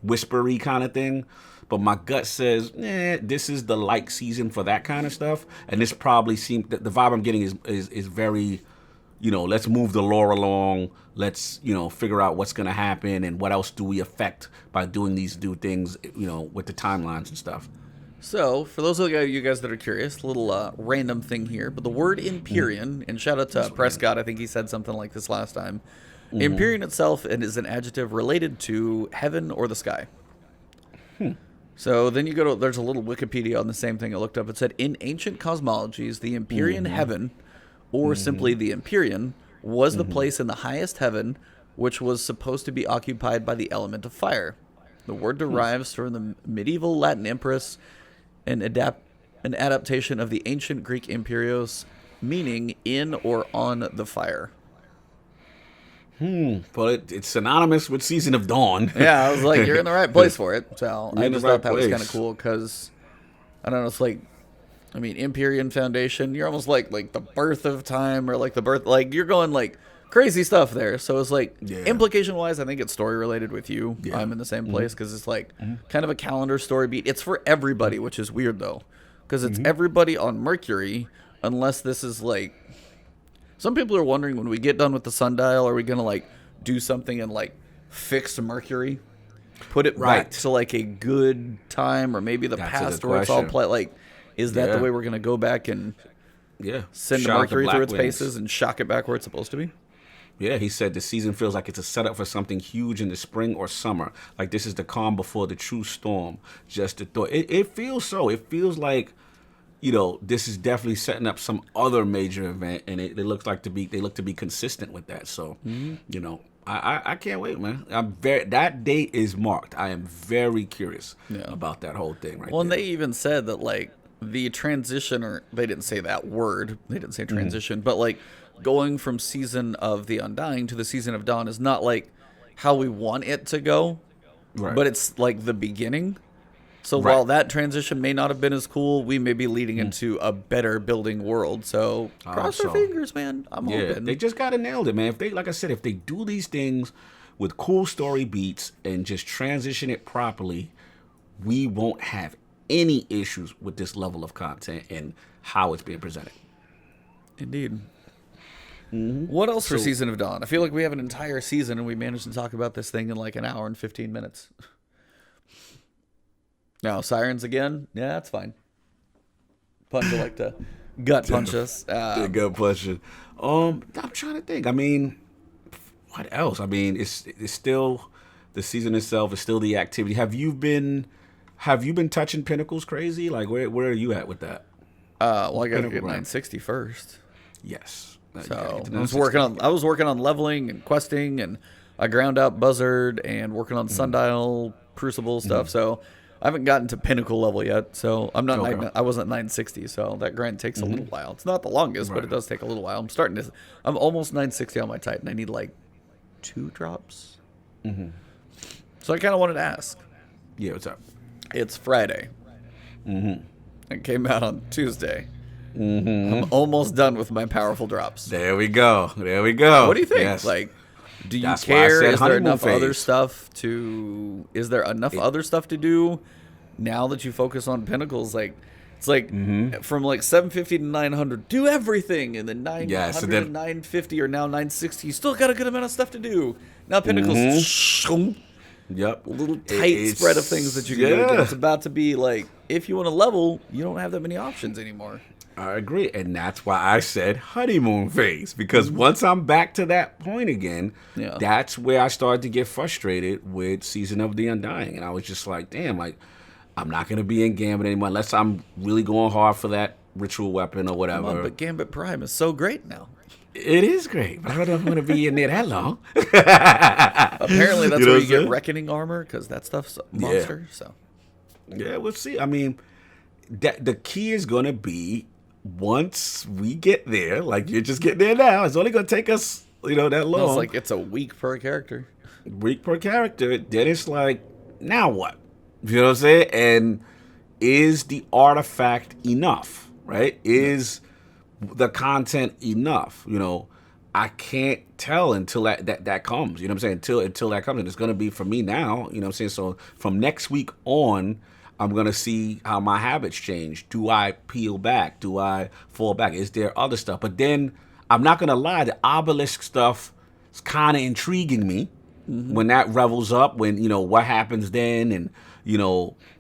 whispery kind of thing. But my gut says, this is the season for that kind of stuff. And this probably seems, the vibe I'm getting is very, let's move the lore along. Let's, figure out what's going to happen and what else do we affect by doing these new things, with the timelines and stuff. So, for those of you guys that are curious, a little random thing here, but the word Empyrean, and shout out to Prescott, I think he said something like this last time. Empyrean itself is an adjective related to heaven or the sky. So then you go to, there's a little Wikipedia on the same thing I looked up. It said, in ancient cosmologies, the Empyrean heaven, or simply the Empyrean, was the place in the highest heaven which was supposed to be occupied by the element of fire. The word derives from the medieval Latin empress, an adaptation of the ancient Greek imperios, meaning in or on the fire. But it's synonymous with Season of Dawn. Yeah, I was like, you're in the right place for it. So I just thought that was kind of cool because, I don't know, it's like, I mean, Empyrean Foundation, you're almost like the birth of time or like the birth, like you're going like crazy stuff there. So it's like, implication-wise, I think it's story-related with you. Yeah. I'm in the same place because it's like kind of a calendar story beat. It's for everybody, which is weird though, because it's everybody on Mercury, unless this is like, some people are wondering when we get done with the sundial, are we going to like do something and like fix Mercury? Put it back to like a good time or maybe the past where it's all play. Like, is that the way we're going to go back and send Mercury through its paces and shock it back where it's supposed to be? Yeah, he said the season feels like it's a setup for something huge in the spring or summer. Like this is the calm before the true storm. Just the thought. It feels so. It feels like, this is definitely setting up some other major event, and it looks like they look to be consistent with that. So, I can't wait, man. That date is marked. I am very curious about that whole thing right Well, and there. they even said that, like, the transition, or they didn't say that word. They didn't say transition, but, like, going from Season of the Undying to the Season of Dawn is not, like, how we want it to go, Right. but it's, like, the beginning. So Right. while that transition may not have been as cool, we may be leading into a better building world. So cross our fingers, man. I'm hoping. They just gotta nail it, man. If they, like I said, if they do these things with cool story beats and just transition it properly, we won't have any issues with this level of content and how it's being presented. Indeed. What else for Season of Dawn? I feel like we have an entire season and we managed to talk about this thing in like an hour and 15 minutes. Now, sirens again? Yeah, that's fine. Punch like to gut punch us. Gut punch. I'm trying to think. I mean, what else? I mean, it's still the season itself. It's still the activity. Have you been touching Pinnacles crazy? Like, where are you at with that? Well, I got to get 960 first. Yes. So I was working on leveling and questing, and I ground out Buzzard and working on Sundial Crucible stuff. So I haven't gotten to Pinnacle level yet. So I'm not. Okay. I wasn't 960. So that grind takes a little while. It's not the longest, but it does take a little while. I'm almost 960 on my Titan. I need like 2 drops. So I kind of wanted to ask. Yeah, what's up? It's Friday. It came out on Tuesday. I'm almost done with my powerful drops. There we go. What do you think? Yes. Like, do you That's why I care? said Is there honeymoon enough other phase. stuff to? Is there enough other stuff to do now that you focus on Pinnacles? Like, it's like from like 750 to 900, do everything, and then 900 so and then- 950 or now 960. You still got a good amount of stuff to do. Now Pinnacles. Yep. A little tight spread of things that you can do. It's about to be like, if you want to level, you don't have that many options anymore. I agree. And that's why I said honeymoon phase. Because once I'm back to that point again, that's where I started to get frustrated with Season of the Undying. And I was just like, damn, like, I'm not going to be in Gambit anymore unless I'm really going hard for that ritual weapon or whatever. Come on, but Gambit Prime is so great now. It is great, but I don't know if I'm going to be in there that long. Apparently, that's where you get saying? Reckoning armor, because that stuff's a monster. So, Yeah, we'll see. I mean, the key is going to be once we get there, like you're just getting there now, it's only going to take us, that long. it's like it's a week per character. Week per character. Then it's like, now what? You know what I'm saying? And is the artifact enough, right? Is the content enough? I can't tell until that comes. You know what I'm saying? Until that comes. And it's going to be for me now. You know what I'm saying? So from next week on, I'm going to see how my habits change. Do I peel back? Do I fall back? Is there other stuff? But then I'm not going to lie. The obelisk stuff is kind of intriguing me when that revels up, when, what happens then. And,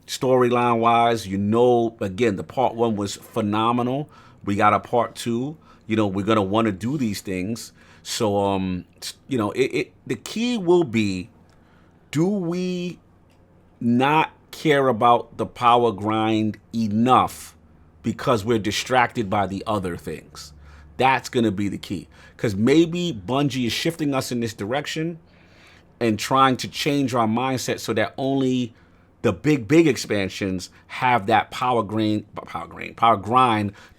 storyline wise, again, the part 1 was phenomenal. We got a part 2. We're going to want to do these things. So, the key will be, do we not care about the power grind enough because we're distracted by the other things? That's going to be the key. Because maybe Bungie is shifting us in this direction and trying to change our mindset so that only the big expansions have that power grind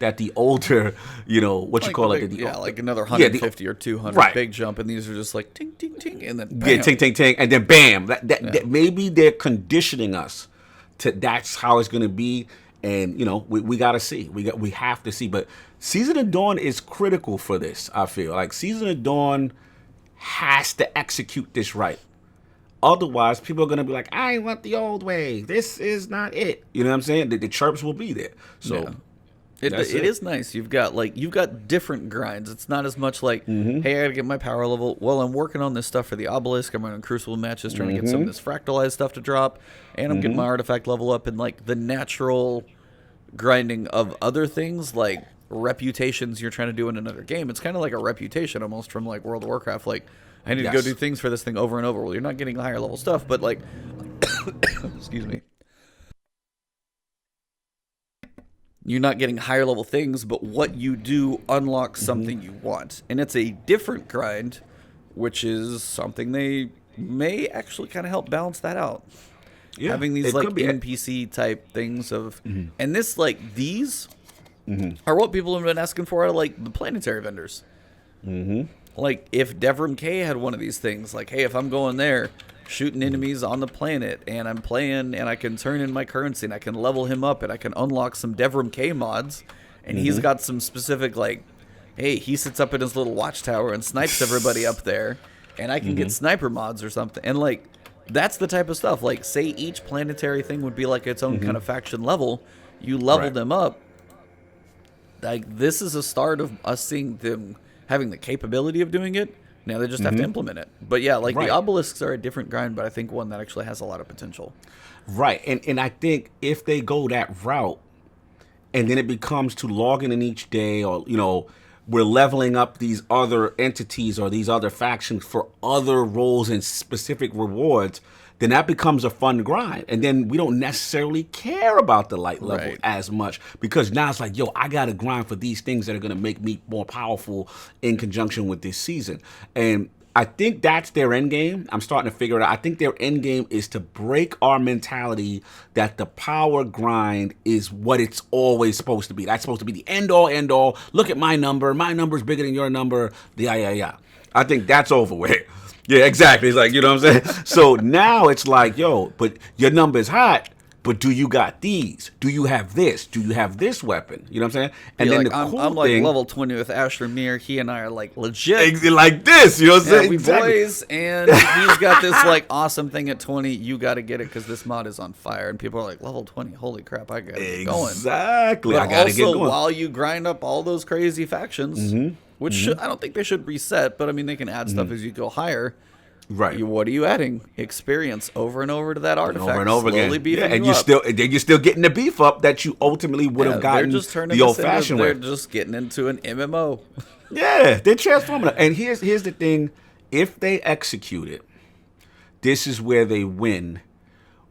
that the older, like another 150 or 200 big jump, and these are just like ting ting ting, and then bam. ting, and then bam. That maybe they're conditioning us to that's how it's going to be, and we got to see. We have to see. But Season of Dawn is critical for this. I feel like Season of Dawn has to execute this right. Otherwise, people are going to be like, I want the old way. This is not it. You know what I'm saying? The chirps will be there. So it is nice. You've got different grinds. It's not as much like, hey, I got to get my power level. Well, I'm working on this stuff for the obelisk. I'm running Crucible matches, trying to get some of this fractalized stuff to drop. And I'm getting my artifact level up, and like the natural grinding of other things like reputations you're trying to do in another game. It's kind of like a reputation almost from like World of Warcraft. Like, I need to go do things for this thing over and over. Well, you're not getting higher level stuff, but like, excuse me. You're not getting higher level things, but what you do unlocks something you want. And it's a different grind, which is something they may actually kind of help balance that out. Yeah, having these like NPC type things of, and this like these are what people have been asking for out of like the planetary vendors. Like if Devrim K had one of these things, like, hey, if I'm going there, shooting enemies on the planet, and I'm playing, and I can turn in my currency, and I can level him up, and I can unlock some Devrim K mods, and he's got some specific, like, hey, he sits up in his little watchtower and snipes everybody up there, and I can get sniper mods or something, and, like, that's the type of stuff, like, say each planetary thing would be, like, its own kind of faction level, you level them up, like, this is a start of us seeing them having the capability of doing it. Now they just have to implement it. But yeah, like the obelisks are a different grind, but I think one that actually has a lot of potential. Right. And I think if they go that route and then it becomes to logging in each day, or, you know, we're leveling up these other entities or these other factions for other roles and specific rewards, then that becomes a fun grind. And then we don't necessarily care about the light level as much, because now it's like, yo, I got to grind for these things that are going to make me more powerful in conjunction with this season. And I think that's their end game. I'm starting to figure it out. I think their end game is to break our mentality that the power grind is what it's always supposed to be. That's supposed to be the end all. Look at my number. My number's bigger than your number. Yeah. I think that's over with. Yeah, exactly. It's like, you know what I'm saying? So now it's like, yo, but your number is hot, but do you got these? Do you have this? Do you have this weapon? You know what I'm saying? And then like, the cool I'm like level 20 with Asher Mir. He and I are like legit. Like this, you know what I'm saying? We boys, and he's got this like awesome thing at 20. You got to get it because this mod is on fire. And people are like, level 20, holy crap, I got to get going. Exactly. But I got to get going. While you grind up all those crazy factions, which I don't think they should reset, but I mean, they can add stuff as you go higher. Right. What are you adding? Experience over and over to that artifact. Over and over slowly again. And you're still getting the beef up that you ultimately would have gotten the old fashioned way. They're just getting into an MMO. Yeah, they're transforming it. And here's the thing. If they execute it, this is where they win.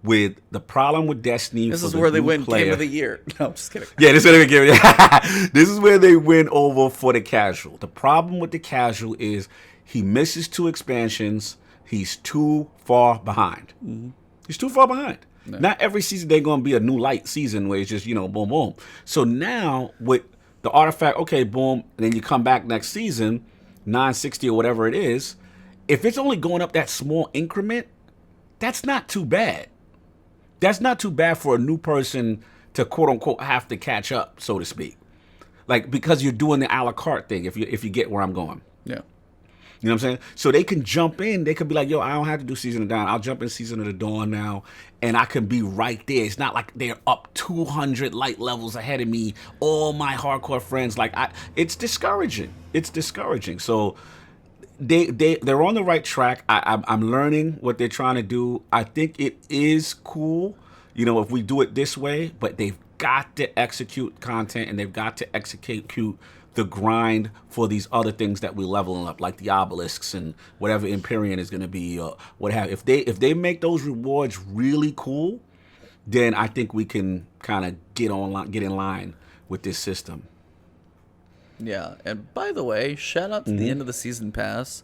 With the problem with Destiny, this is where they win Game of the Year. No, I'm just kidding. Yeah, this is where they win over for the casual. The problem with the casual is he misses 2 expansions. He's too far behind. He's too far behind. No. Not every season they're going to be a new light season where it's just, you know, boom, boom. So now with the artifact, okay, boom, and then you come back next season, 960 or whatever it is. If it's only going up that small increment, that's not too bad. That's not too bad for a new person to quote unquote have to catch up, so to speak. Like, because you're doing the a la carte thing, if you get where I'm going. Yeah. You know what I'm saying? So they can jump in. They could be like, yo, I don't have to do Season of Dawn. I'll jump in Season of the Dawn now, and I can be right there. It's not like they're up 200 light levels ahead of me. All my hardcore friends, it's discouraging. It's discouraging. So they're on the right track. I'm learning what they're trying to do. I think it is cool, you know, if we do it this way, but they've got to execute content, and they've got to execute the grind for these other things that we're leveling up, like the obelisks and whatever Empyrean is going to be, what have. If they make those rewards really cool, then I think we can kind of get in line with this system. Yeah, and by the way, shout out to the end of the season pass.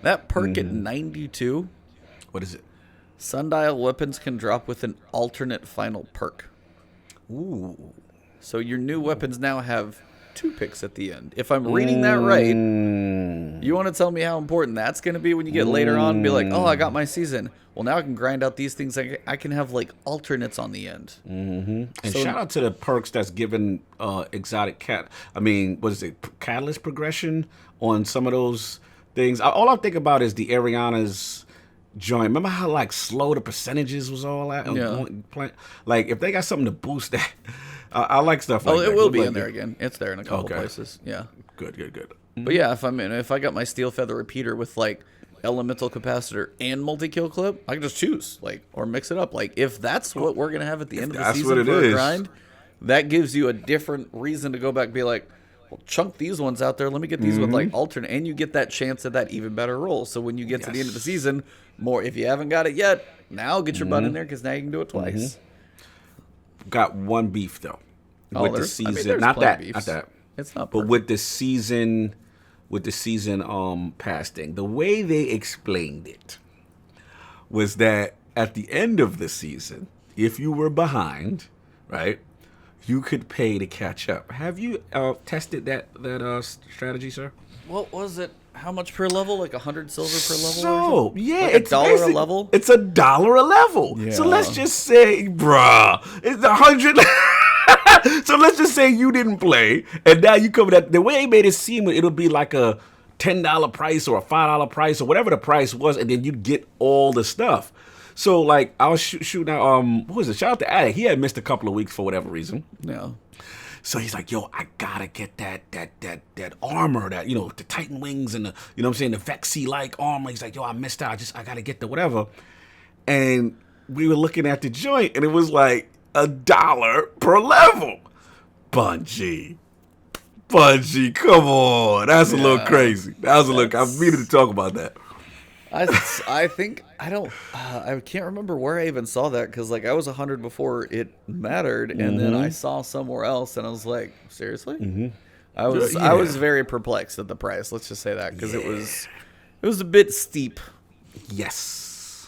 That perk at 92. What is it? Sundial weapons can drop with an alternate final perk. Ooh. So your new weapons now have 2 picks at the end. If I'm reading that right, you want to tell me how important that's going to be when you get later on and be like, oh, I got my season. Well, now I can grind out these things. I can have like alternates on the end. And shout out to the perks that's given exotic catalyst progression on some of those things. All I think about is the Ariana's joint. Remember how like slow the percentages was all at? Yeah. Like if they got something to boost that. I like stuff like that. It will be in there again. It's there in a couple places. Yeah. Good. But yeah, if I got my steel feather repeater with like elemental capacitor and multi-kill clip, I can just choose, like, or mix it up. Like, if that's what we're gonna have at the end of the season for a grind, that gives you a different reason to go back and be like, well, chunk these ones out there. Let me get these with like alternate, and you get that chance at that even better roll. So when you get to the end of the season, more if you haven't got it yet, now get your butt in there because now you can do it twice. Got one beef though with the season. There's not that. It's not. But Perfect. with the season pass thing, the way they explained it was that at the end of the season, if you were behind, right, you could pay to catch up. Have you tested that strategy, sir? What was it? How much per level? Like 100 silver per level? So, yeah, like it's $1 a level? It's $1 a level. Yeah. So let's just say, bruh, it's 100. So let's just say you didn't play, and now you come at the way they made it seem, it'll be like a $10 price or a $5 price or whatever the price was, and then you'd get all the stuff. So like I was shooting out, what was it? Shout out to Addict. He had missed a couple of weeks for whatever reason. Yeah. So he's like, yo, I gotta get that armor, that, you know, the Titan wings and the, you know what I'm saying, the Vexy-like armor. He's like, yo, I missed out. I gotta get the whatever. And we were looking at the joint, and it was like $1 per level. Bungie, come on. That's a little crazy. I needed to talk about that. I think I can't remember where I even saw that because like I was 100 before it mattered, and then I saw somewhere else, and I was like, seriously? I was very perplexed at the price. Let's just say that because it was a bit steep. Yes.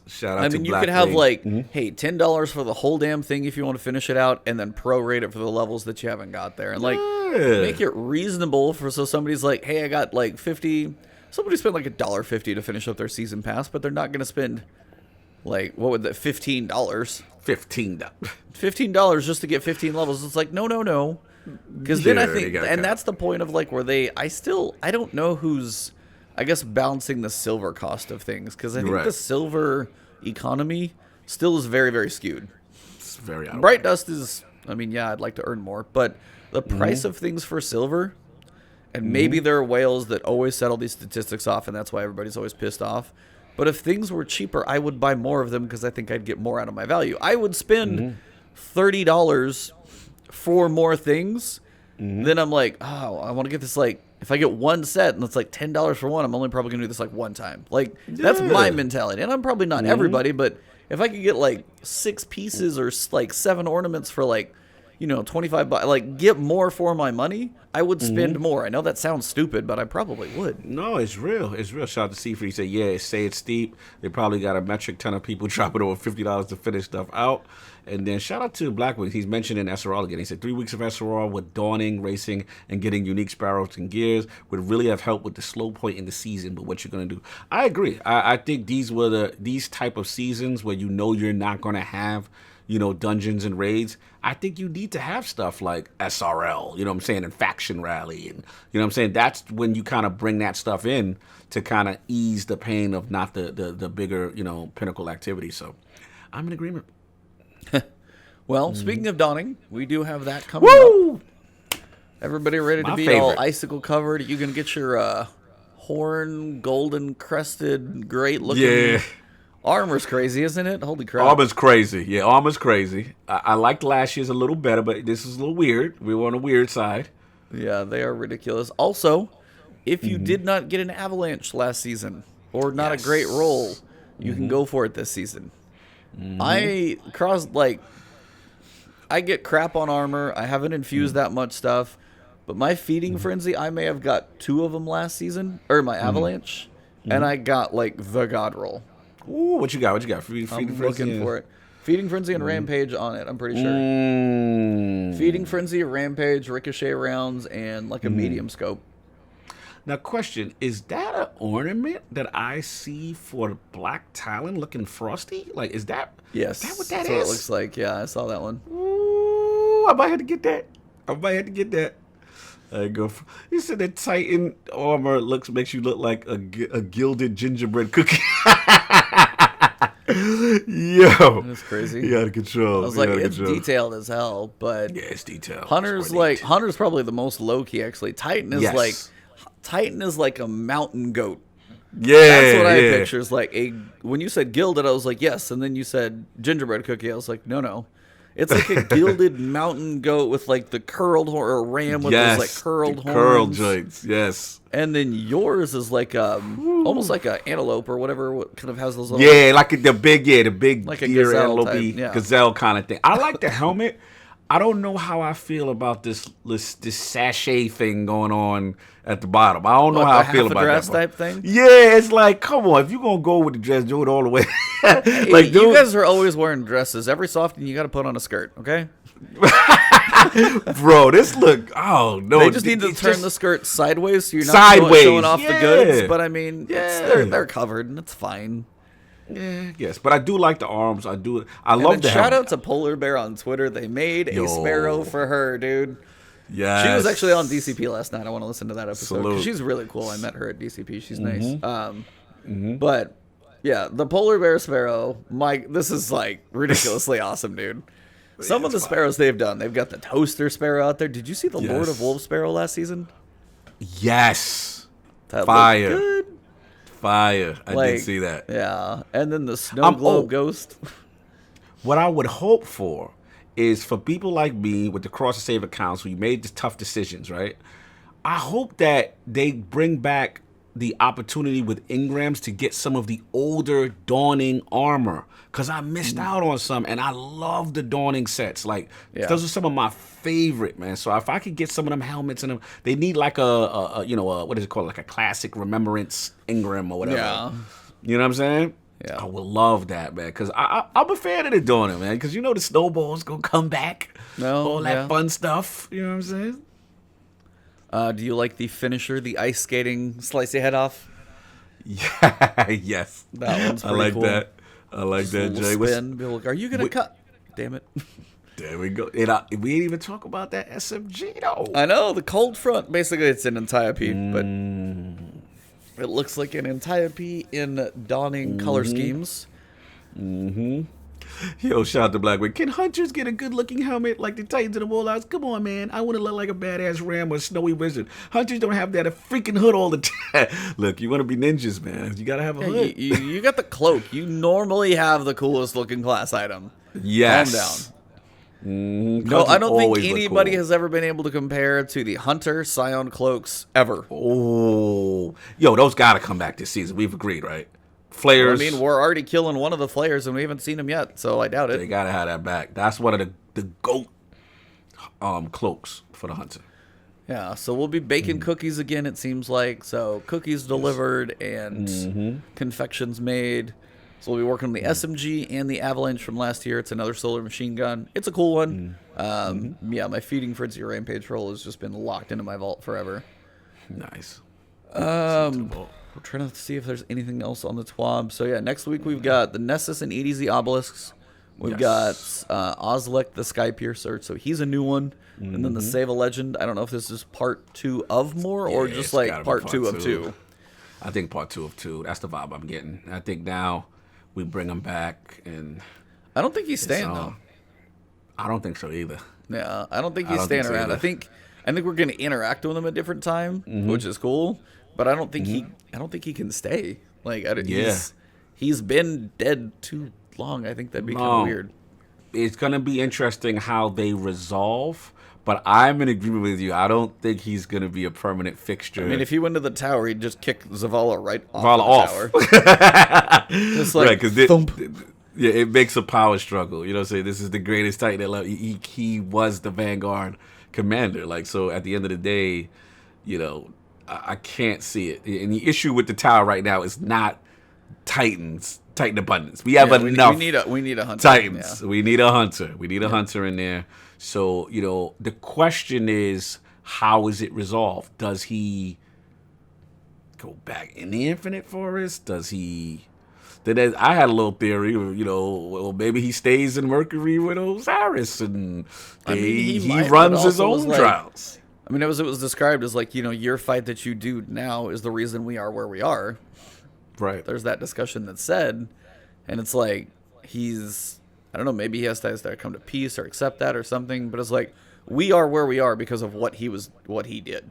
Shout out to I mean, you Black could have Wing. like, hey, $10 for the whole damn thing if you want to finish it out, and then prorate it for the levels that you haven't got there, and like make it reasonable so somebody's like, hey, I got like 50. Somebody spent like $1.50 to finish up their season pass, but they're not going to spend like what would that $15? $15 just to get 15 levels. It's like no, because then I think, and that's the point of like where I don't know who's, I guess, balancing the silver cost of things, because I think the silver economy still is very, very skewed. It's very out. Bright Dust is, I mean, yeah, I'd like to earn more, but the price of things for silver. And maybe there are whales that always settle these statistics off, and that's why everybody's always pissed off. But if things were cheaper, I would buy more of them because I think I'd get more out of my value. I would spend $30 for more things. Then I'm like, oh, I want to get this, like, if I get one set and it's like $10 for one, I'm only probably going to do this like one time. Like, that's my mentality. And I'm probably not everybody, but if I could get like 6 pieces or like 7 ornaments for like, you know, $25, like get more for my money, I would spend more. I know that sounds stupid, but I probably would. No, it's real. Shout out to Seafree. He said, yeah, it's steep. They probably got a metric ton of people dropping over $50 to finish stuff out. And then shout out to Blackwing. He's mentioning SRL again. He said 3 weeks of SRL with dawning, racing, and getting unique sparrows and gears would really have helped with the slow point in the season. But what you're going to do? I agree. I think these type of seasons where you know you're not going to have, you know, dungeons and raids, I think you need to have stuff like SRL, you know what I'm saying, and Faction Rally. And, you know what I'm saying, that's when you kind of bring that stuff in to kind of ease the pain of not the bigger, you know, pinnacle activity. So I'm in agreement. Well, speaking of dawning, we do have that coming up. Everybody ready to be all icicle covered? You can get your horn, golden crested, great looking. Yeah. Armor's crazy, isn't it? Holy crap. Armor's crazy. Yeah, armor's crazy. I liked last year's a little better, but this is a little weird. We were on the weird side. Yeah, they are ridiculous. Also, if you did not get an avalanche last season or not a great roll, you can go for it this season. I get crap on armor. I haven't infused that much stuff, but my feeding frenzy, I may have got 2 of them last season, or my avalanche, and I got like the god roll. Ooh, what you got? Feeding I'm frenzy, looking for it. Feeding Frenzy and Rampage on it, I'm pretty sure. Feeding Frenzy, Rampage, Ricochet rounds, and like a medium scope. Now, question, is that an ornament that I see for the Black Talon looking frosty? Like, is that, Yes. is that what that that's is? what it looks like. Yeah, I saw that one. Ooh, I might have to get that. There you go. You said that Titan armor makes you look like a gilded gingerbread cookie. Yo, That's crazy. You out of control. I was like, it's detailed as hell, but yeah, it's detailed. Hunter's probably the most low key actually. Titan is like a mountain goat. Yeah, that's what I picture. Is like when you said gilded, I was like yes, and then you said gingerbread cookie, I was like no. It's like a gilded mountain goat with like the curled horn, or a ram with those like curled horns. Curled joints, yes. And then yours is like almost like an antelope or whatever. What kind of has those little like the big like a deer gazelle antelope type, gazelle kind of thing. I like the helmet. I don't know how I feel about this sachet thing going on at the bottom. I don't know how I feel about dress that. Type thing. Yeah, it's like, come on, if you're gonna go with the dress, do it all the way. Like, you guys are always wearing dresses. Every so often, you got to put on a skirt, okay? Bro, this look. Oh no, they just need to turn the skirt sideways so you're not showing off the goods. But I mean, they're covered and it's fine. Yeah, yes, but I do like the arms. I love the shout out to Polar Bear on Twitter. They made a sparrow for her, dude. Yeah, she was actually on DCP last night. I want to listen to that episode because she's really cool. I met her at DCP. She's nice. But yeah, the Polar Bear sparrow. This is like ridiculously awesome, dude. Some of the sparrows they've done. They've got the toaster sparrow out there. Did you see the Lord of Wolves sparrow last season? Yes, that fire. Looked good. Fire. I did see that. Yeah. And then the snow globe ghost. What I would hope for is for people like me with the Cross and Save accounts who made the tough decisions, right? I hope that they bring back the opportunity with Ingrams to get some of the older Dawning armor. Because I missed out on some, and I love the Dawning sets. Like, those are some of my favorite, man. So if I could get some of them helmets in them, they need like a what is it called? Like a classic remembrance Ingram or whatever. Yeah. You know what I'm saying? Yeah. I would love that, man. Because I'm a fan of the Dawning, man. Because the snowball's going to come back. All that fun stuff. You know what I'm saying? Do you like the finisher, the ice skating, slice your head off? Yeah, yes. That one's pretty I like cool. that. I like that, Jay. Spin. Be like, are you going to cut? Damn it. There we go. And we didn't even talk about that SMG, though. I know. The cold front, basically, it's an Antiope, but it looks like an Antiope in Dawning color schemes. Mm-hmm. Yo, shout out to Blackwood. Can hunters get a good-looking helmet like the Titans of the Warlocks? Come on, man. I want to look like a badass ram or a snowy wizard. Hunters don't have that a freaking hood all the time. Look, you want to be ninjas, man. You got to have a hood. You got the cloak. You normally have the coolest-looking class item. Yes. Calm down. No, I don't think anybody has ever been able to compare to the Hunter Scion cloaks ever. Oh. Yo, those got to come back this season. We've agreed, right? Flares. Well, I mean, we're already killing one of the flares, and we haven't seen him yet, so I doubt it. They gotta have that back. That's one of the GOAT cloaks for the hunter. Yeah, so we'll be baking cookies again, it seems like. So cookies delivered and confections made. So we'll be working on the SMG and the Avalanche from last year. It's another solar machine gun. It's a cool one. Yeah, my feeding Fritzy Rampage roll has just been locked into my vault forever. Nice. We're trying to see if there's anything else on the TWAB. So yeah, next week we've got the Nessus and EDZ Obelisks. We've got Ozlek the Sky Piercer, so he's a new one. And then the Save a Legend. I don't know if this is part 2 of more or just like part 2 of 2. I think part 2 of 2. That's the vibe I'm getting. I think now we bring him back, and I don't think he's staying though. I don't think so either. Yeah, I don't think he's staying around. I think we're going to interact with him a different time, which is cool. But I don't think he can stay. Like, he's been dead too long. I think that'd be kind of weird. It's gonna be interesting how they resolve. But I'm in agreement with you. I don't think he's gonna be a permanent fixture. I mean, if he went to the tower, he'd just kick Zavala right off the tower. Just like, right, because it makes a power struggle. You know what I'm saying? This is the greatest Titan that he was the Vanguard commander. Like, so at the end of the day, I can't see it. And the issue with the tower right now is not Titan abundance. We have enough. We need a hunter. Titans. Yeah. We need a hunter. We need a hunter in there. So, the question is, how is it resolved? Does he go back in the Infinite Forest? Does he... Then I had a little theory, well, maybe he stays in Mercury with Osiris and he runs his own trials. I mean, it was described as like, your fight that you do now is the reason we are where we are. Right. There's that discussion that said, and it's like, I don't know, maybe he has to come to peace or accept that or something, but it's like, we are where we are because of what he did.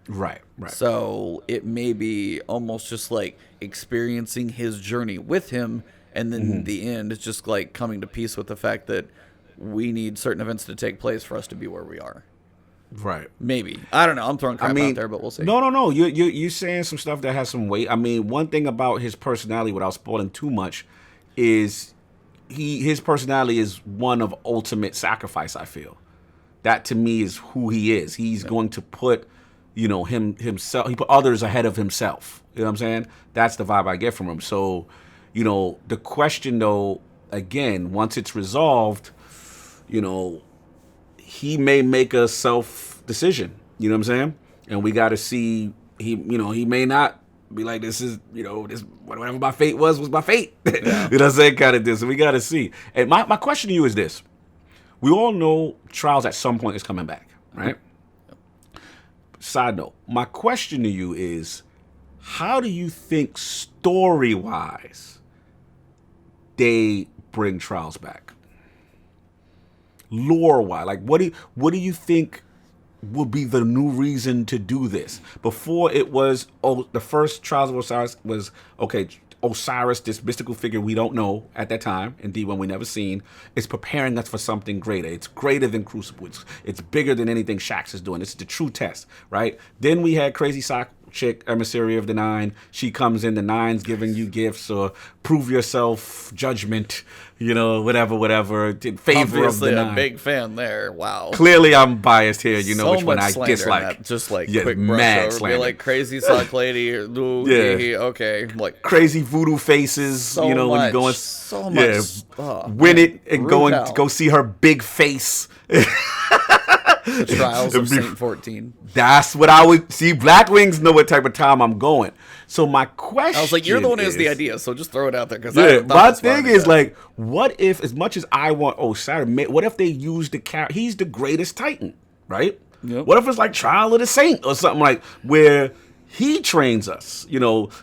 Right. So it may be almost just like experiencing his journey with him, and then in the end, it's just like coming to peace with the fact that we need certain events to take place for us to be where we are. Right. Maybe. I don't know. I'm throwing crap out there, but we'll see. No. You're saying some stuff that has some weight. I mean, one thing about his personality, without spoiling too much, is his personality is one of ultimate sacrifice, I feel. That to me is who he is. He's going to put, himself, he put others ahead of himself. You know what I'm saying? That's the vibe I get from him. So, the question though, again, once it's resolved, he may make a self decision. You know what I'm saying? And we got to see. He may not be like, this is, this whatever my fate was my fate. Yeah. You know what I'm saying? Kind of this. So we got to see. And my question to you is this: we all know Trials at some point is coming back, right? Yep. Side note: my question to you is, how do you think story-wise they bring Trials back? Lore-wise, like what do you think would be the new reason to do this? Before it was, the first Trials of Osiris was, okay, Osiris, this mystical figure we don't know at that time, indeed one we never seen, is preparing us for something greater. It's greater than Crucible. It's bigger than anything Shaxx is doing. It's the true test, right? Then we had Crazy Sock Chick, Emissary of the Nine. She comes in, the Nine's giving you gifts or prove yourself, judgment, whatever, in favor Obviously of the Nine. A big fan there. Wow. Clearly I'm biased here, so which one I slander in dislike. that. Just like mad quick brush over. slander. Be like Crazy Sock Lady. Okay. Like crazy voodoo faces, so when much, you go and so much. Win it and brutal. go see her big face. The Trials of Saint 14. That's what I would see. Black Wings know what type of time I'm going. So my question, I was like, you're the one who has the idea, so just throw it out there. Because my thing is like, what if, as much as I want Osiris, what if they use the character? He's the greatest Titan, right? Yep. What if it's like Trial of the Saint or something like where he trains us,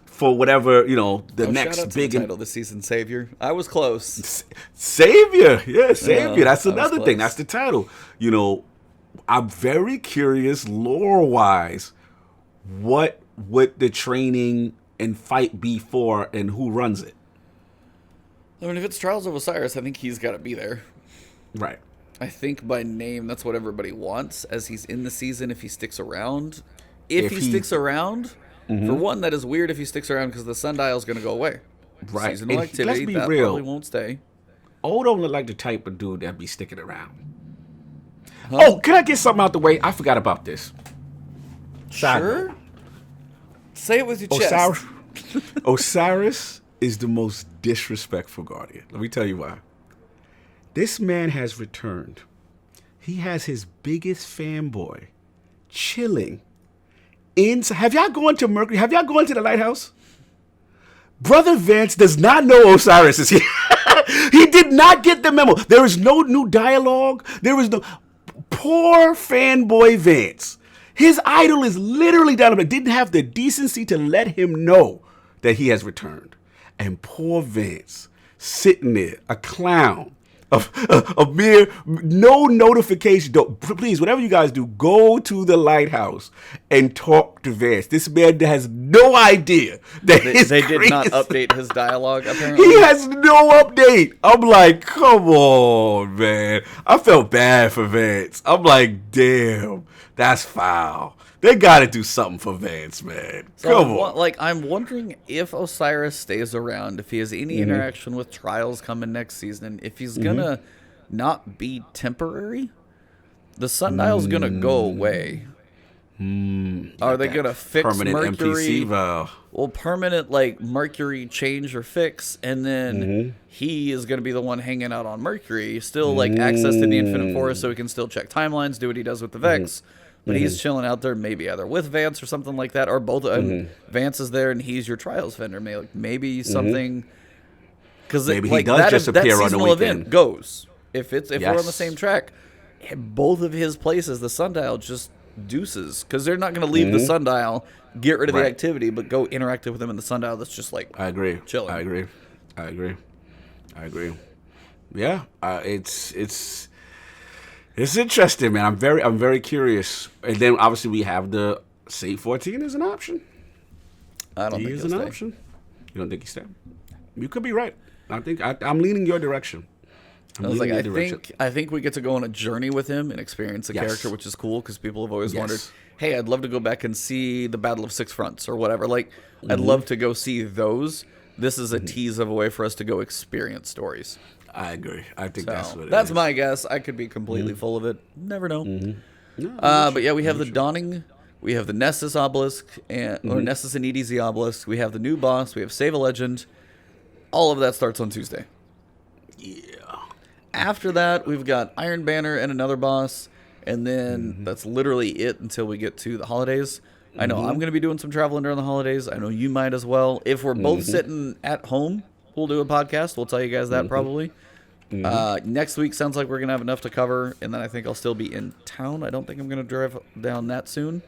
for whatever, the next shout out to big the title this season, Savior. I was close. Savior, yeah, Savior. Yeah, That's I was another thing. close. That's the title. I'm very curious, lore-wise, what would the training and fight be for, and who runs it? I mean, if it's Trials of Osiris, I think he's got to be there. Right. I think by name, that's what everybody wants, as he's in the season, if he sticks around. If he sticks around, for one, that is weird if he sticks around, because the sundial's going to go away. Right. Seasonal And activity, let's be that real. probably won't stay. Old don't look like the type of dude that'd be sticking around. Huh? Oh, can I get something out the way? I forgot about this. Sure. Say it with your chest. Osiris is the most disrespectful Guardian. Let me tell you why. This man has returned. He has his biggest fanboy chilling. Have y'all gone to Mercury? Have y'all gone to the lighthouse? Brother Vance does not know Osiris is here. He did not get the memo. There is no new dialogue. There is no... Poor fanboy Vance. His idol is literally down there. Didn't have the decency to let him know that he has returned. And poor Vance sitting there, a clown, a mere no notification. Please, whatever you guys do, go to the lighthouse and talk to Vance. This man has no idea that They did not update his dialogue, apparently. He has no update. I'm like, come on, man. I felt bad for Vance. I'm like, damn, that's foul. They got to do something for Vance, man. Come on. I'm wondering if Osiris stays around, if he has any interaction with Trials coming next season, if he's gonna not be temporary. The sundial's gonna go away. Are they gonna fix permanent Mercury? NPC valve? Well, permanent Mercury change or fix, and then he is gonna be the one hanging out on Mercury, still access to the Infinite Forest, so he can still check timelines, do what he does with the Vex. But he's chilling out there, maybe either with Vance or something like that, or both. Vance is there, and he's your Trials vendor. Maybe something, because maybe he does just appear on the seasonal weekend. event goes. If we're on the same track, both of his places, the sundial just deuces, because they're not going to leave the sundial, get rid of the activity, but go interact with them in the sundial. That's just I agree. Chilling. I agree. Yeah, it's interesting, man. I'm very curious. And then obviously we have the Saint 14 as an option. I don't think he is he'll an stay. option. You don't think he's staying? You could be right. I think I'm leaning your direction. I was like, I think we get to go on a journey with him and experience the character, which is cool because people have always wondered, hey, I'd love to go back and see the Battle of Six Fronts or whatever. Like, I'd love to go see those. This is a tease of a way for us to go experience stories. I agree. I think that's what it is. That's my guess. I could be completely full of it. Never know. No, but yeah, we have the Dawning. We have the Nessus Obelisk, or Nessus and EDZ Obelisk. We have the new boss. We have Save a Legend. All of that starts on Tuesday. Yeah. After that, we've got Iron Banner and another boss. And then that's literally it until we get to the holidays. I know I'm going to be doing some traveling during the holidays. I know you might as well. If we're both sitting at home, we'll do a podcast. We'll tell you guys that probably. Next week sounds like we're going to have enough to cover. And then I think I'll still be in town. I don't think I'm going to drive down that soon.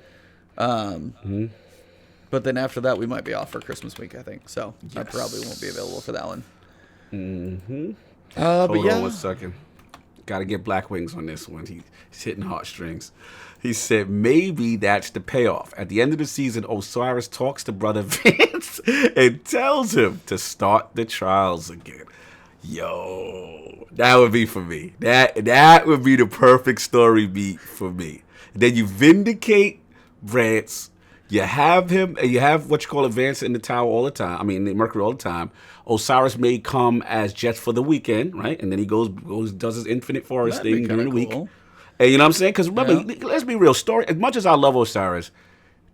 But then after that, we might be off for Christmas week, I think. So I probably won't be available for that one. Hold on 1 second. Got to get Black Wings on this one. He's hitting heartstrings. He said maybe that's the payoff. At the end of the season, Osiris talks to Brother Vance and tells him to start the trials again. Yo, that would be for me. That would be the perfect story beat for me. Then you vindicate Vance. You have him, and you have what you call Vance in the tower all the time. I mean, in Mercury all the time. Osiris may come as just for the weekend, right? And then he goes does his infinite forest thing during the week. And you know what I'm saying? Because remember, let's be real. Story. As much as I love Osiris,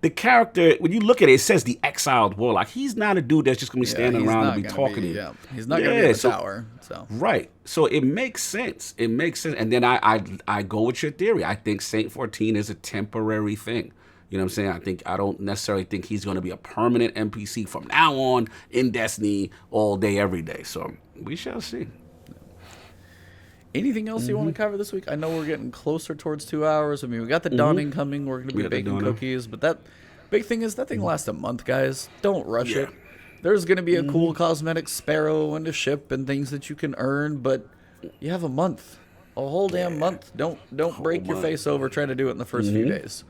the character, when you look at it, it says the exiled warlock. He's not a dude that's just going to be standing around and be talking to you. Yeah. He's not going to be in the tower. So. Right. So it makes sense. It makes sense. And then I go with your theory. I think Saint 14 is a temporary thing. You know what I'm saying? I don't necessarily think he's going to be a permanent NPC from now on in Destiny all day, every day. So we shall see. Anything else you want to cover this week? I know we're getting closer towards 2 hours. I mean, we got the Dawning coming. We're going to be baking cookies. But that big thing is that thing lasts a month, guys. Don't rush it. There's going to be a cool cosmetic sparrow and a ship and things that you can earn. But you have a month. A whole damn month. Don't break your face over trying to do it in the first few days.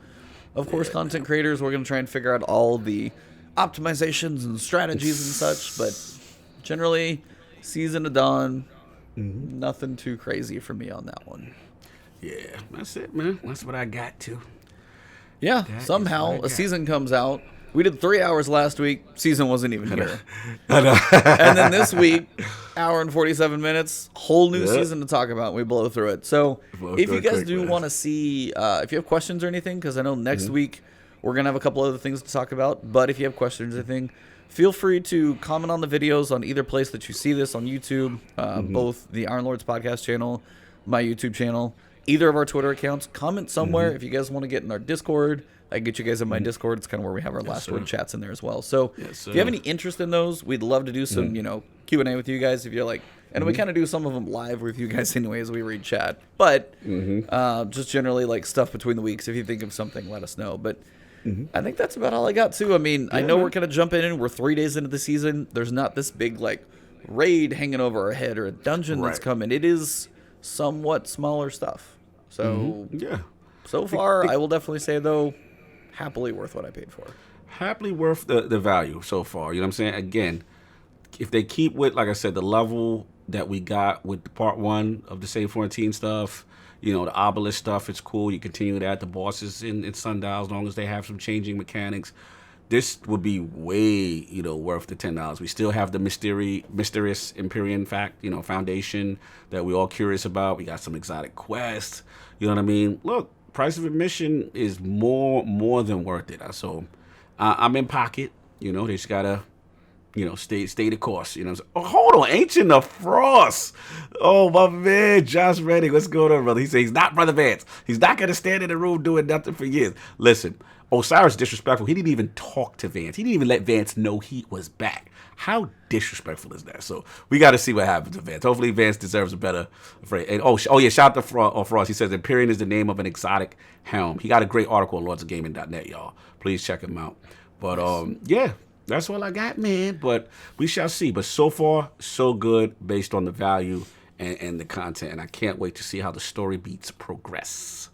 Of course, content creators, we're going to try and figure out all the optimizations and strategies and such, but generally, Season of Dawn, nothing too crazy for me on that one. Yeah, that's it, man. That's what I got to. Yeah, somehow a season comes out. We did 3 hours last week. Season wasn't even here. And then this week, hour and 47 minutes, whole new season to talk about. We blow through it. So if you guys do want to see, if you have questions or anything, because I know next week we're going to have a couple other things to talk about. But if you have questions or anything, feel free to comment on the videos on either place that you see this on YouTube, both the Iron Lords podcast channel, my YouTube channel, either of our Twitter accounts. Comment somewhere if you guys want to get in our Discord. I can get you guys in my Discord. It's kind of where we have our last word chats in there as well. So if you have any interest in those, we'd love to do some, Q&A with you guys if you're like, and we kind of do some of them live with you guys anyways. We read chat, but just generally like stuff between the weeks. If you think of something, let us know. But I think that's about all I got too. I mean, I know we're kind of jumping in. We're 3 days into the season. There's not this big like raid hanging over our head or a dungeon that's coming. It is somewhat smaller stuff. So so far, I will definitely say though, happily worth what I paid for. Happily worth the value so far. You know what I'm saying? Again, if they keep with, like I said, the level that we got with part 1 of the Saint 14 stuff, the obelisk stuff, it's cool. You continue that. The bosses in Sundial, as long as they have some changing mechanics, this would be way, worth the $10. We still have the mysterious Empyrean foundation that we're all curious about. We got some exotic quests. You know what I mean? Look, price of admission is more than worth it. So I'm in pocket. They just gotta, stay the course. Oh, hold on, Ancient of Frost. Oh, my man, Josh Reddick. What's going on, brother? He says he's not Brother Vance. He's not gonna stand in the room doing nothing for years. Listen, Osiris disrespectful. He didn't even talk to Vance. He didn't even let Vance know he was back. How disrespectful is that? So we got to see what happens to Vance. Hopefully Vance deserves a better phrase. And shout out to Frost. He says Empyrean is the name of an exotic helm. He got a great article on lordsofgaming.net, y'all. Please check him out. But that's all I got, man. But we shall see. But so far, so good based on the value and the content. And I can't wait to see how the story beats progress.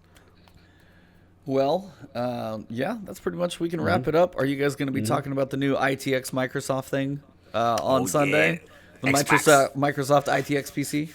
Well, that's pretty much, we can wrap it up. Are you guys going to be talking about the new ITX Microsoft thing on Sunday? The Microsoft ITX PC?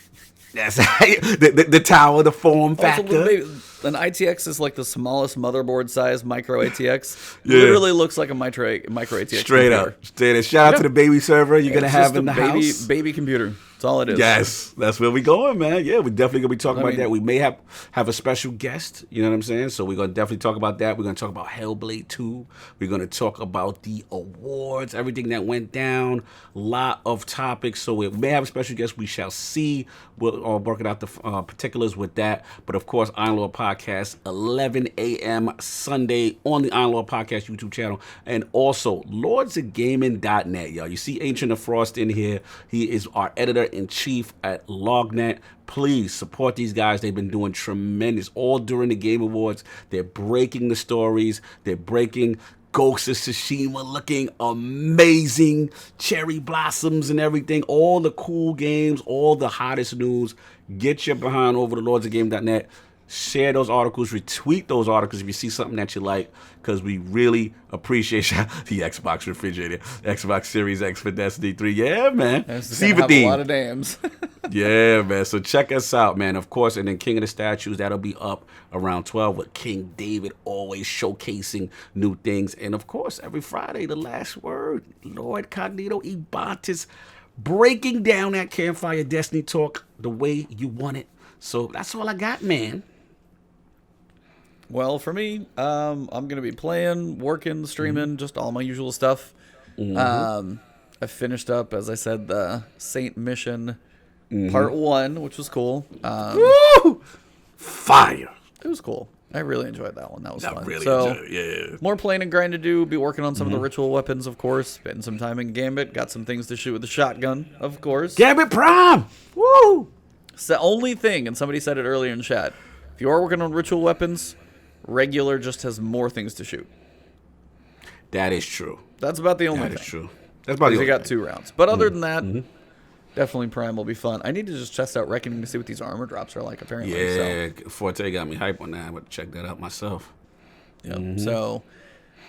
That's the tower, the form factor. An ITX is like the smallest motherboard size micro ATX. Yeah. Literally looks like a micro ATX. Straight up. Shout out to the baby server you're gonna have in the house. Baby computer. That's all it is. Yes, that's where we going, man. Yeah, we're definitely gonna be talking about that. We may have a special guest. You know what I'm saying? So we're gonna definitely talk about that. We're gonna talk about Hellblade 2. We're gonna talk about the awards, everything that went down. Lot of topics. So we may have a special guest. We shall see. We're working out the particulars with that. But of course, Iron Lord Podcast, 11 a.m. Sunday on the Iron Lord Podcast YouTube channel, and also lordsofgaming.net, y'all. You see Ancient of Frost in here. He is our editor-in-chief at Lognet. Please support these guys. They've been doing tremendous all during the Game Awards. They're breaking the stories. They're breaking Ghost of Tsushima looking amazing, cherry blossoms and everything, all the cool games, all the hottest news. Get your behind over to lordsofgame.net. Share those articles, retweet those articles if you see something that you like, because we really appreciate the Xbox refrigerator, Xbox Series X for Destiny 3. Yeah, man. Steve a lot of dams. Yeah, man. So check us out, man. Of course, and then King of the Statues, that'll be up around 12 with King David always showcasing new things. And of course, every Friday, the last word, Lord Cognito Ibantis, breaking down that Campfire Destiny talk the way you want it. So that's all I got, man. Well, for me, I'm going to be playing, working, streaming, just all my usual stuff. I finished up, as I said, the Saint Mission Part 1, which was cool. Woo! Fire. It was cool. I really enjoyed that one. That was fun. Really so, enjoyed it. Yeah. More playing and grind to do. Be working on some of the ritual weapons, of course. Spending some time in Gambit. Got some things to shoot with the shotgun, of course. Gambit Prime! Woo! It's the only thing, and somebody said it earlier in chat, if you are working on ritual weapons, regular just has more things to shoot. That is true. That's about the only thing. That is true. That's about the only thing. You got 2 rounds. But other than that, definitely Prime will be fun. I need to just test out Reckoning to see what these armor drops are like, apparently. Yeah, Forte got me hype on that. I'm going to check that out myself. Yep. So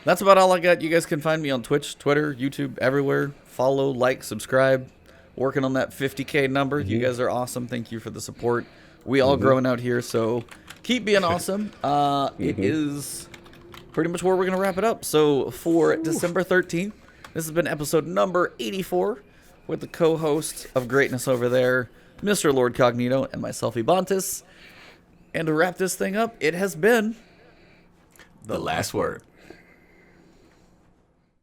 that's about all I got. You guys can find me on Twitch, Twitter, YouTube, everywhere. Follow, like, subscribe. Working on that 50K number. You guys are awesome. Thank you for the support. We all growing out here, so keep being awesome. It is pretty much where we're going to wrap it up. So for December 13th, this has been episode number 84 with the co-host of greatness over there, Mr. Lord Cognito, and myself, Ibantis. And to wrap this thing up, it has been The last word.